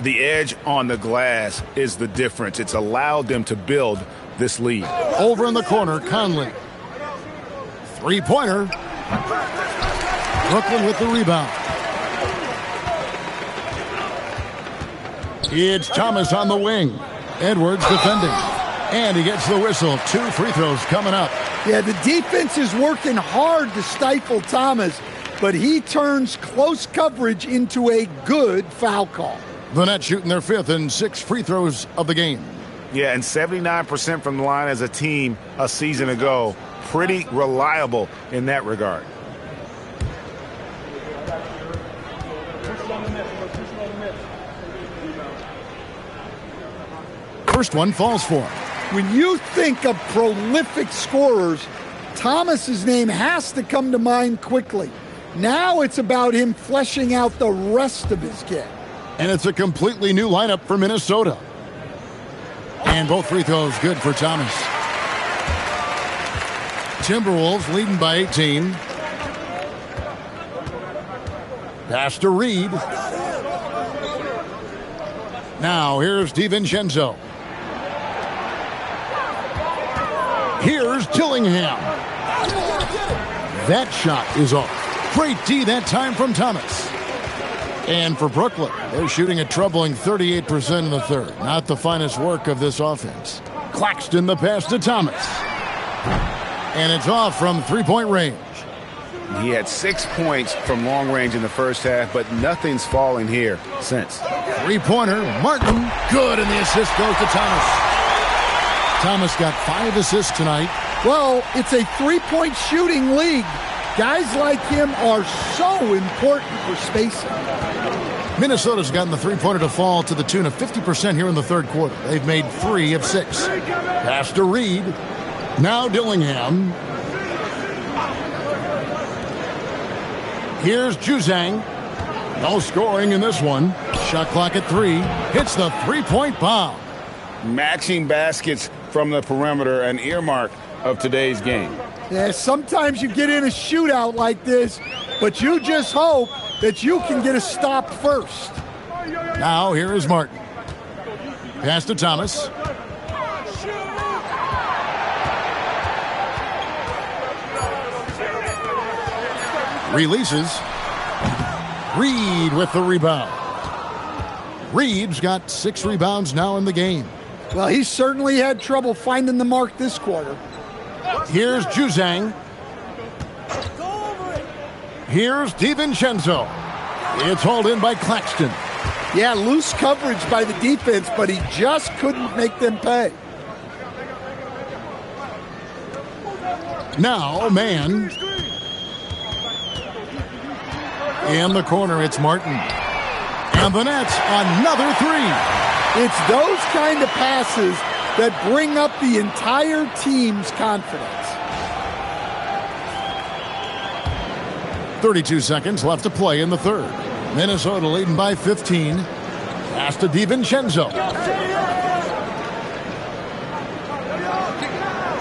The edge on the glass is the difference. It's allowed them to build this lead. Over in the corner, Conley. Three-pointer. Brooklyn with the rebound. It's Thomas on the wing. Edwards defending. And he gets the whistle. 2 free throws coming up. Yeah, the defense is working hard to stifle Thomas, but he turns close coverage into a good foul call. The Nets shooting their 5th and 6 free throws of the game. Yeah, and 79% from the line as a team a season ago. Pretty reliable in that regard. First one falls for him. When you think of prolific scorers, Thomas's name has to come to mind quickly. Now it's about him fleshing out the rest of his game. And it's a completely new lineup for Minnesota. And both free throws good for Thomas. Timberwolves leading by 18. Pass to Reed. Now here's DiVincenzo. Here's Dillingham. That shot is off. Great D that time from Thomas. And for Brooklyn, they're shooting a troubling 38% in the third. Not the finest work of this offense. Claxton the pass to Thomas. And it's off from three-point range. He had 6 points from long range in the first half, but nothing's falling here since. Three-pointer, Martin, good, and the assist goes to Thomas. Thomas got 5 assists tonight. Well, it's a three-point shooting league. Guys like him are so important for spacing. Minnesota's gotten the three-pointer to fall to the tune of 50% here in the third quarter. They've made 3 of 6. Pass to Reed. Now Dillingham. Here's Juzang. No scoring in this one. Shot clock at 3. Hits the three-point bomb. Matching baskets from the perimeter, an earmark of today's game. Yeah, sometimes you get in a shootout like this, but you just hope that you can get a stop first. Now here is Martin. Pass to Thomas. Releases. Reed with the rebound. Reed's got 6 rebounds now in the game. Well, he certainly had trouble finding the mark this quarter. Here's Juzang. Here's DiVincenzo. It's hauled in by Claxton. Yeah, loose coverage by the defense, but he just couldn't make them pay. Now, man. In the corner, it's Martin. And the Nets, another 3. It's those kind of passes that bring up the entire team's confidence. 32 seconds left to play in the third. Minnesota leading by 15. Pass to DiVincenzo.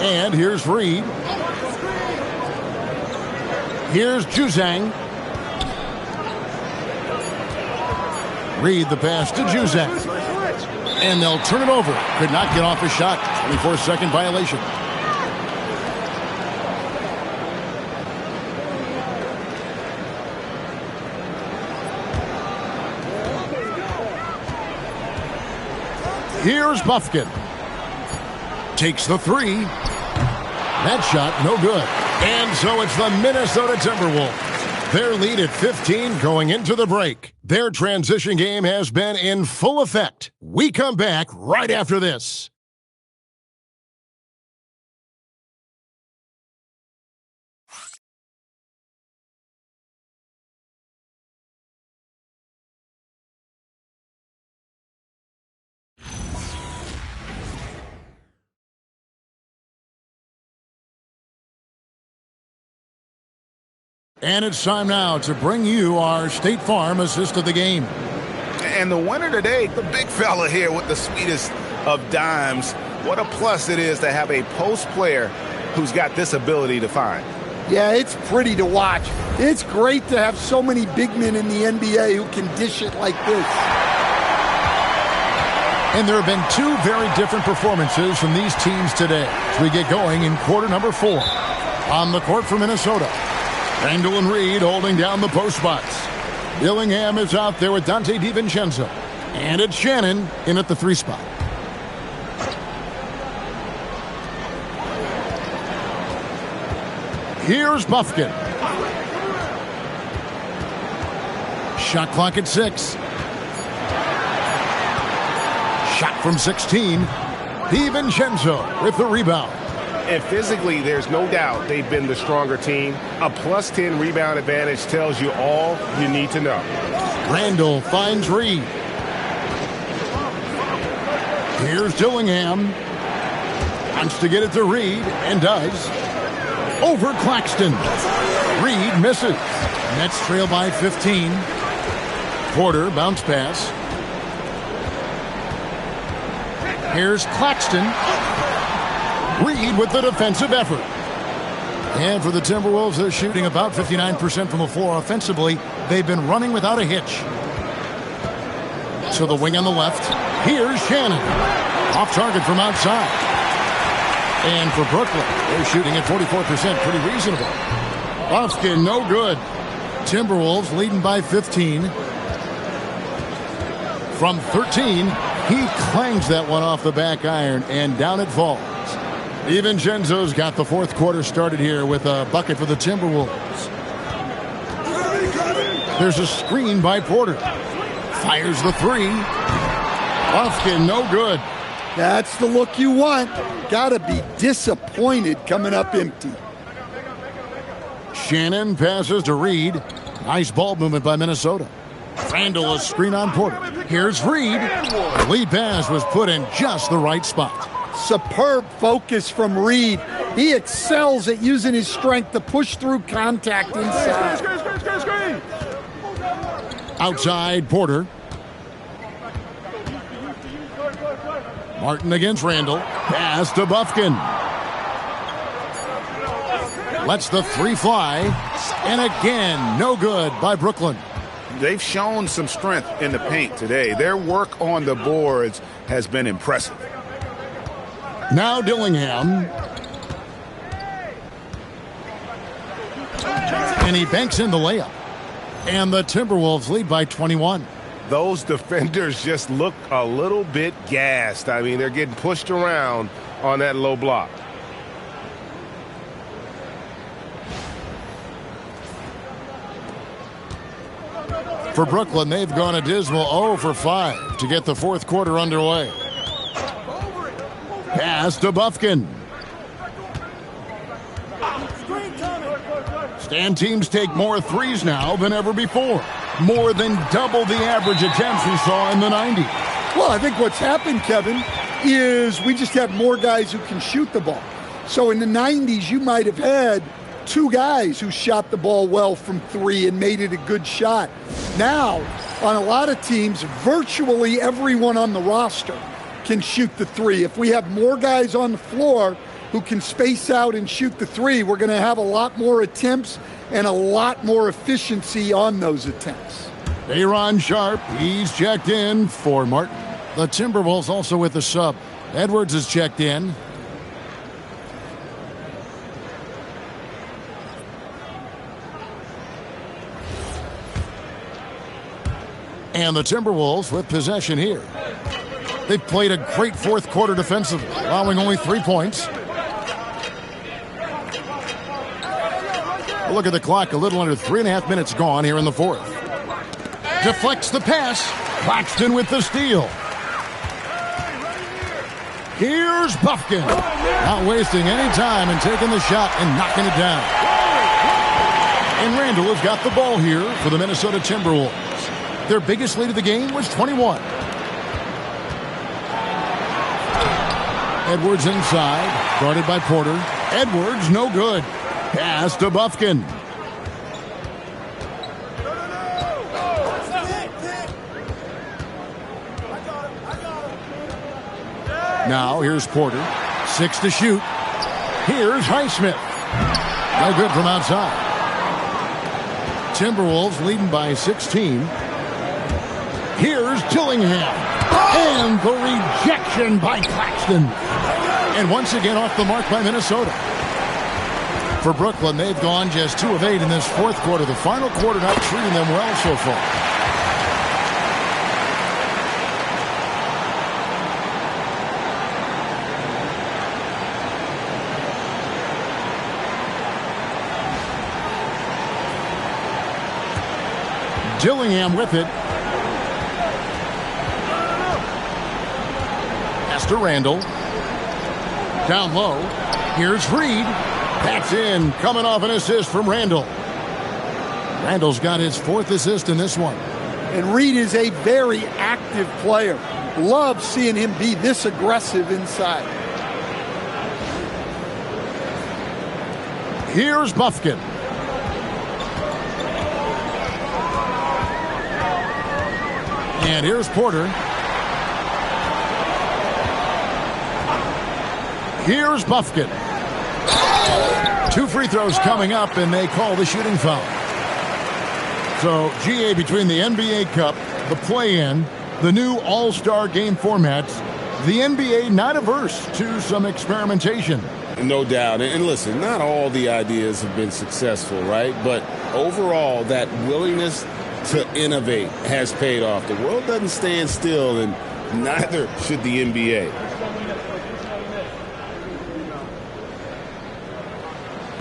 And here's Reed. Here's Juzang. Reed the pass to Juzang. And they'll turn it over. Could not get off his shot. 24-second violation. Here's Bufkin. Takes the 3. That shot, no good. And so it's the Minnesota Timberwolves. Their lead at 15 going into the break. Their transition game has been in full effect. We come back right after this. And it's time now to bring you our State Farm assist of the game. And the winner today, the big fella here with the sweetest of dimes. What a plus it is to have a post player who's got this ability to find. Yeah, it's pretty to watch. It's great to have so many big men in the NBA who can dish it like this. And there have been 2 very different performances from these teams today as we get going in quarter number 4. On the court for Minnesota. Randall and Reed holding down the post spots. Dillingham is out there with Dante DiVincenzo. And it's Shannon in at the 3 spot. Here's Buffkin. Shot clock at 6. Shot from 16. DiVincenzo with the rebound. And physically, there's no doubt they've been the stronger team. A plus 10 rebound advantage tells you all you need to know. Randall finds Reed. Here's Dillingham. Wants to get it to Reed, and does. Over Claxton. Reed misses. Nets trail by 15. Porter, bounce pass. Here's Claxton. Reed with the defensive effort. And for the Timberwolves, they're shooting about 59% from the floor offensively. They've been running without a hitch. To the wing on the left. Here's Shannon. Off target from outside. And for Brooklyn, they're shooting at 44%. Pretty reasonable. Buffkin, no good. Timberwolves leading by 15. From 13, he clangs that one off the back iron, and down it falls. DiVincenzo's got the fourth quarter started here with a bucket for the Timberwolves. There's a screen by Porter. Fires the 3. Buffkin, no good. That's the look you want. Gotta be disappointed coming up empty. Shannon passes to Reed. Nice ball movement by Minnesota. Randall a screen on Porter. Here's Reed. The lead pass was put in just the right spot. Superb focus from Reed. He excels at using his strength to push through contact inside. Outside, Porter. Martin against Randall. Pass to Buffkin. Lets the 3 fly. And again, no good by Brooklyn. They've shown some strength in the paint today. Their work on the boards has been impressive. Now Dillingham. And he banks in the layup. And the Timberwolves lead by 21. Those defenders just look a little bit gassed. I mean, they're getting pushed around on that low block. For Brooklyn, they've gone a dismal 0 for 5 to get the fourth quarter underway. Pass to Buffkin. Stan teams take more threes now than ever before. More than double the average attempts we saw in the 90s. Well, I think what's happened, Kevin, is we just have more guys who can shoot the ball. So in the 90s, you might have had 2 guys who shot the ball well from 3 and made it a good shot. Now, on a lot of teams, virtually everyone on the roster can shoot the 3. If we have more guys on the floor who can space out and shoot the 3, we're going to have a lot more attempts and a lot more efficiency on those attempts. Aaron Sharp, he's checked in for Martin. The Timberwolves also with the sub. Edwards is checked in. And the Timberwolves with possession here. They've played a great fourth quarter defensively, allowing only 3 points. Look at the clock, a little under 3.5 minutes gone here in the fourth. Deflects the pass. Claxton with the steal. Here's Buffkin. Not wasting any time and taking the shot and knocking it down. And Randall has got the ball here for the Minnesota Timberwolves. Their biggest lead of the game was 21. Edwards inside, guarded by Porter. Edwards, no good. Pass to Buffkin. Now here's Porter. 6 to shoot. Here's Highsmith. No good from outside. Timberwolves leading by 16. Here's Dillingham. And the rejection by Claxton. And once again off the mark by Minnesota. For Brooklyn, they've gone just 2 of 8 in this fourth quarter. The final quarter not treating them well so far. Dillingham with it. Pass to Randall. Down low. Here's Reed. That's in. Coming off an assist from Randall. Randall's got his 4th assist in this one. And Reed is a very active player. Love seeing him be this aggressive inside. Here's Bufkin. And here's Porter. Here's Bufkin. 2 free throws coming up, and they call the shooting foul. So, GA, between the NBA Cup, the play-in, the new All-Star game formats, the NBA not averse to some experimentation. No doubt. And listen, not all the ideas have been successful, right? But overall, that willingness to innovate has paid off. The world doesn't stand still, and neither should the NBA.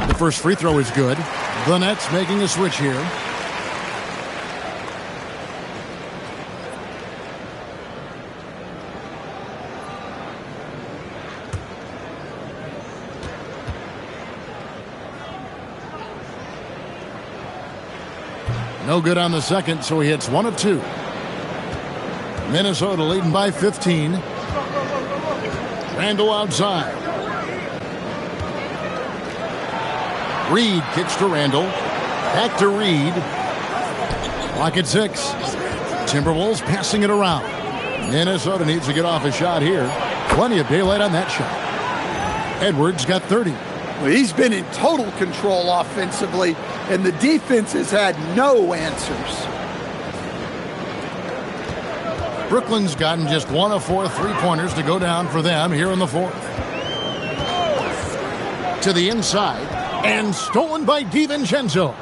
The first free throw is good. The Nets making a switch here. No good on the second, so he hits 1 of 2. Minnesota leading by 15. Randall outside. Reed kicks to Randall. Back to Reed. Clock at 6. Timberwolves passing it around. Minnesota needs to get off a shot here. Plenty of daylight on that shot. Edwards got 30. Well, he's been in total control offensively, and the defense has had no answers. Brooklyn's gotten just 1 of 4 3-pointers to go down for them here in the fourth. To the inside, and stolen by DiVincenzo.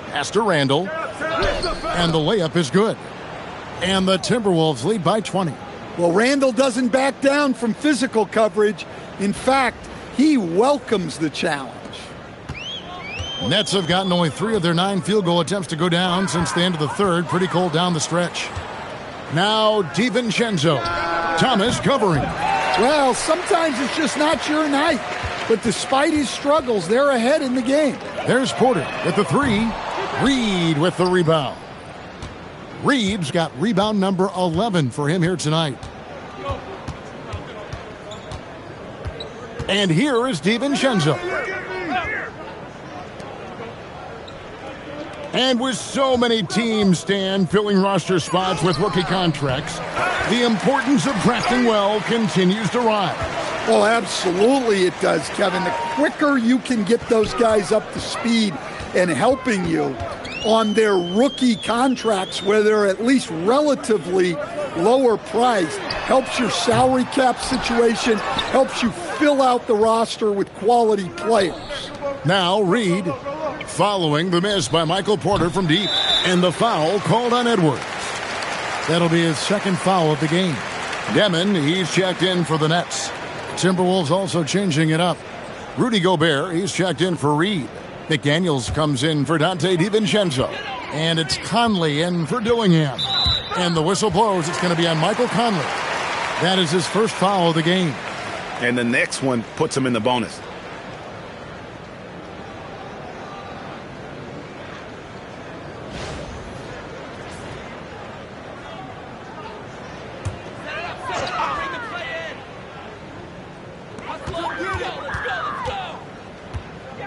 Pass to Randall, and the layup is good. And the Timberwolves lead by 20. Well, Randall doesn't back down from physical coverage. In fact, he welcomes the challenge. Nets have gotten only 3 of their 9 field goal attempts to go down since the end of the third. Pretty cold down the stretch. Now DiVincenzo. Thomas covering. Well, sometimes it's just not your night. But despite his struggles, they're ahead in the game. There's Porter with the 3. Reed with the rebound. Reeves got rebound number 11 for him here tonight. And here is DiVincenzo. And with so many teams, Stan, filling roster spots with rookie contracts, the importance of drafting well continues to rise. Well, absolutely it does, Kevin. The quicker you can get those guys up to speed and helping you on their rookie contracts, where they're at least relatively lower priced, helps your salary cap situation, helps you fill out the roster with quality players. Now Reed following the miss by Michael Porter from deep, and the foul called on Edwards. That'll be his 2nd foul of the game. Demon, he's checked in for the Nets. Timberwolves also changing it up. Rudy Gobert, he's checked in for Reed. McDaniels comes in for Dante DiVincenzo. And it's Conley in for Dillingham. And the whistle blows. It's going to be on Michael Conley. That is his 1st foul of the game. And the next one puts him in the bonus.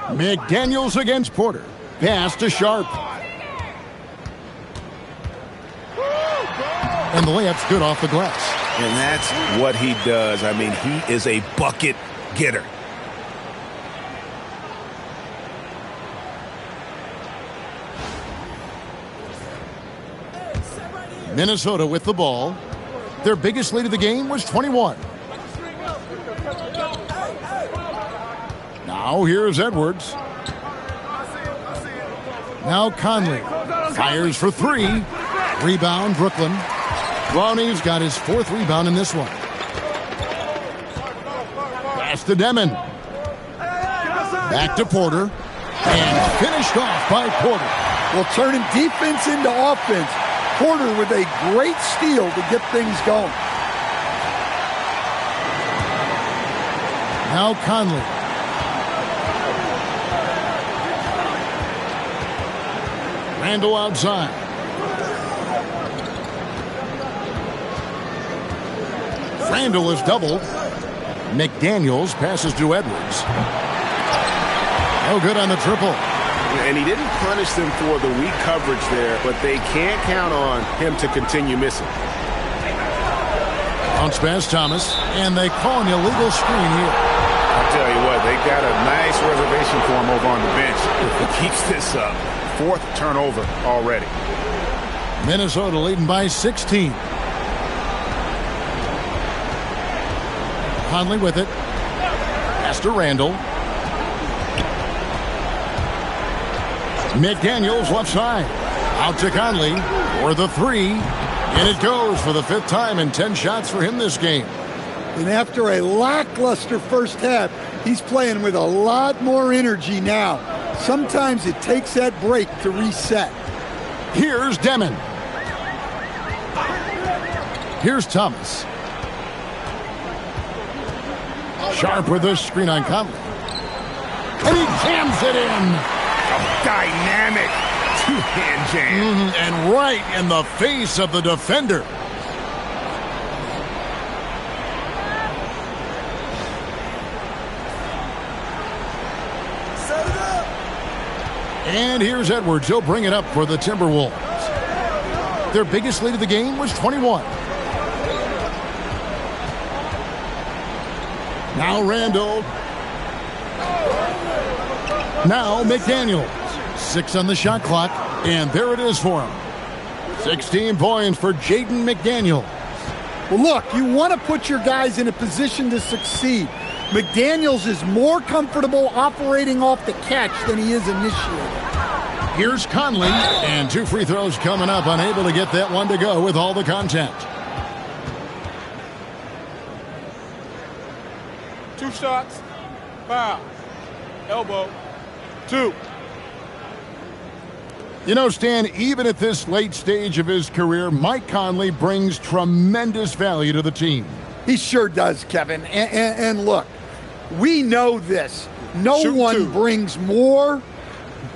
McDaniels against Porter. Pass to Sharp. And the layup's good off the glass. And that's what he does. I mean, he is a bucket getter. Minnesota with the ball. Their biggest lead of the game was 21. Now Now here's Edwards. Now Conley fires for three. Rebound, Brooklyn. Ronnie's got his fourth rebound in this one. Pass to Demon. Back to Porter. And finished off by Porter. Well, turning defense into offense. Porter with a great steal to get things going. Now Conley. Randall outside. Randall is doubled. McDaniels passes to Edwards. No good on the triple. And he didn't punish them for the weak coverage there, but they can't count on him to continue missing. Bounce pass Thomas, and they call an illegal screen here. I'll tell you what, they got a nice reservation for him over on the bench. If he keeps this up, fourth turnover already. Minnesota leading by 16. Conley with it. Pass to Randall. McDaniels left side. Out to Conley for the three. And it goes for the fifth time and 10 shots for him this game. And after a lackluster first half, he's playing with a lot more energy now. Sometimes it takes that break to reset. Here's Demon. Here's Thomas. Sharp with a screen on Conley. And he jams it in. A dynamic two-hand jam. And right in the face of the defender. Set it up. And here's Edwards. He'll bring it up for the Timberwolves. Their biggest lead of the game was 21. Now Randall. Now McDaniels. 6 on the shot clock, and there it is for him. 16 points for Jaden McDaniels. Well, look, you want to put your guys in a position to succeed. McDaniels is more comfortable operating off the catch than he is initiating. Here's Conley, and 2 free throws coming up, unable to get that one to go with all the contact. 2 shots, foul, elbow, 2. You know, Stan, even at this late stage of his career, Mike Conley brings tremendous value to the team. He sure does, Kevin. And look, we know this. No one brings more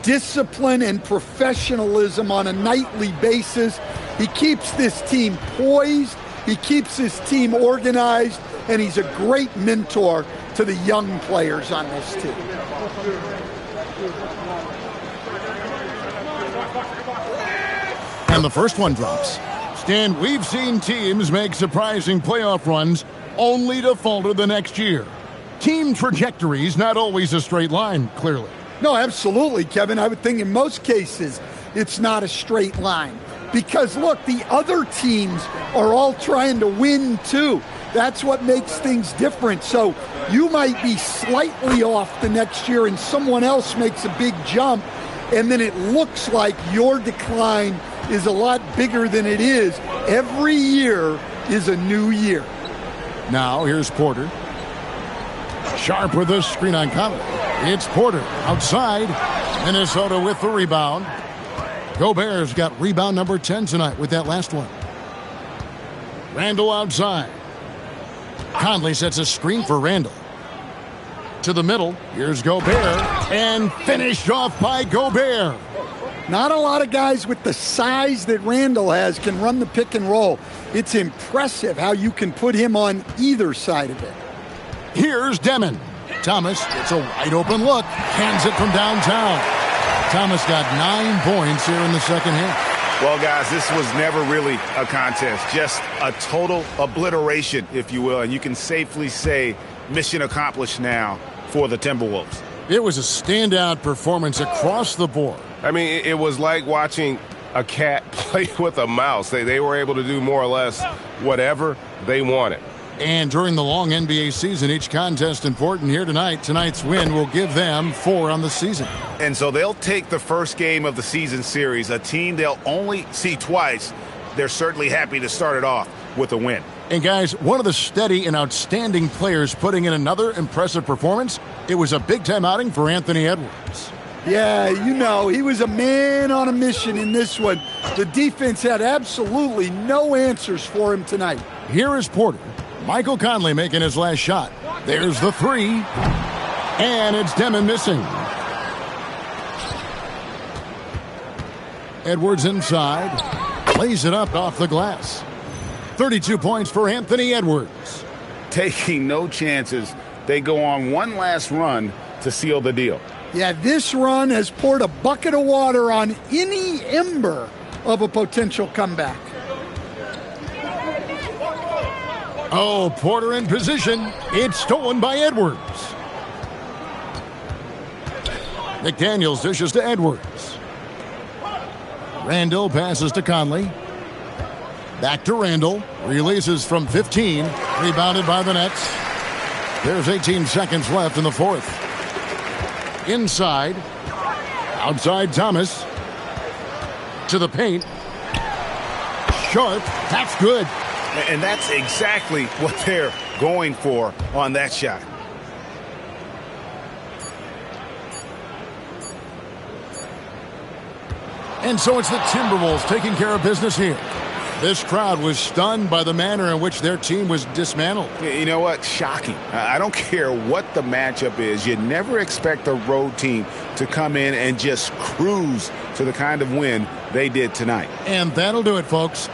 discipline and professionalism on a nightly basis. He keeps this team poised. He keeps his team organized. And he's a great mentor to the young players on this team. And the first one drops. Stan, we've seen teams make surprising playoff runs only to falter the next year. Team trajectory's not always a straight line, clearly. No, absolutely, Kevin. I would think in most cases it's not a straight line. Because, look, the other teams are all trying to win, too. That's what makes things different. So you might be slightly off the next year and someone else makes a big jump, and then it looks like your decline is a lot bigger than it is. Every year is a new year. Now here's Porter. Sharp with a screen on Conley. It's Porter outside. Minnesota with the rebound. Gobert's got rebound number 10 tonight with that last one. Randall outside. Conley sets a screen for Randall. To the middle. Here's Gobert. And finished off by Gobert. Not a lot of guys with the size that Randall has can run the pick and roll. It's impressive how you can put him on either side of it. Here's Demon. Thomas gets a wide open look. Hands it from downtown. Thomas got 9 points here in the second half. Well, guys, this was never really a contest. Just a total obliteration, if you will. And you can safely say mission accomplished now for the Timberwolves. It was a standout performance across the board. I mean, it was like watching a cat play with a mouse. They were able to do more or less whatever they wanted. And during the long NBA season, each contest important. Here tonight. Tonight's win will give them 4 on the season. And so they'll take the first game of the season series, a team they'll only see twice. They're certainly happy to start it off with a win. And guys, one of the steady and outstanding players putting in another impressive performance, it was a big-time outing for Anthony Edwards. Yeah, you know, he was a man on a mission in this one. The defense had absolutely no answers for him tonight. Here is Porter. Michael Conley making his last shot. There's the 3. And it's Demon missing. Edwards inside. Lays it up off the glass. 32 points for Anthony Edwards. Taking no chances. They go on one last run to seal the deal. Yeah, this run has poured a bucket of water on any ember of a potential comeback. Oh, Porter in position. It's stolen by Edwards. McDaniels dishes to Edwards. Randall passes to Conley. Back to Randall. Releases from 15. Rebounded by the Nets. There's 18 seconds left in the fourth. Inside. Outside Thomas. To the paint. Sharp. That's good. And that's exactly what they're going for on that shot. And so it's the Timberwolves taking care of business here. This crowd was stunned by the manner in which their team was dismantled. You know what? Shocking. I don't care what the matchup is. You never expect a road team to come in and just cruise to the kind of win they did tonight. And that'll do it, folks.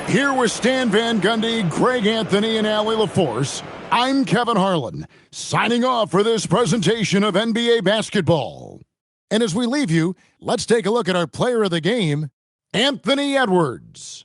Here with Stan Van Gundy, Greg Anthony, and Allie LaForce, I'm Kevin Harlan, signing off for this presentation of NBA basketball. And as we leave you, let's take a look at our player of the game, Anthony Edwards.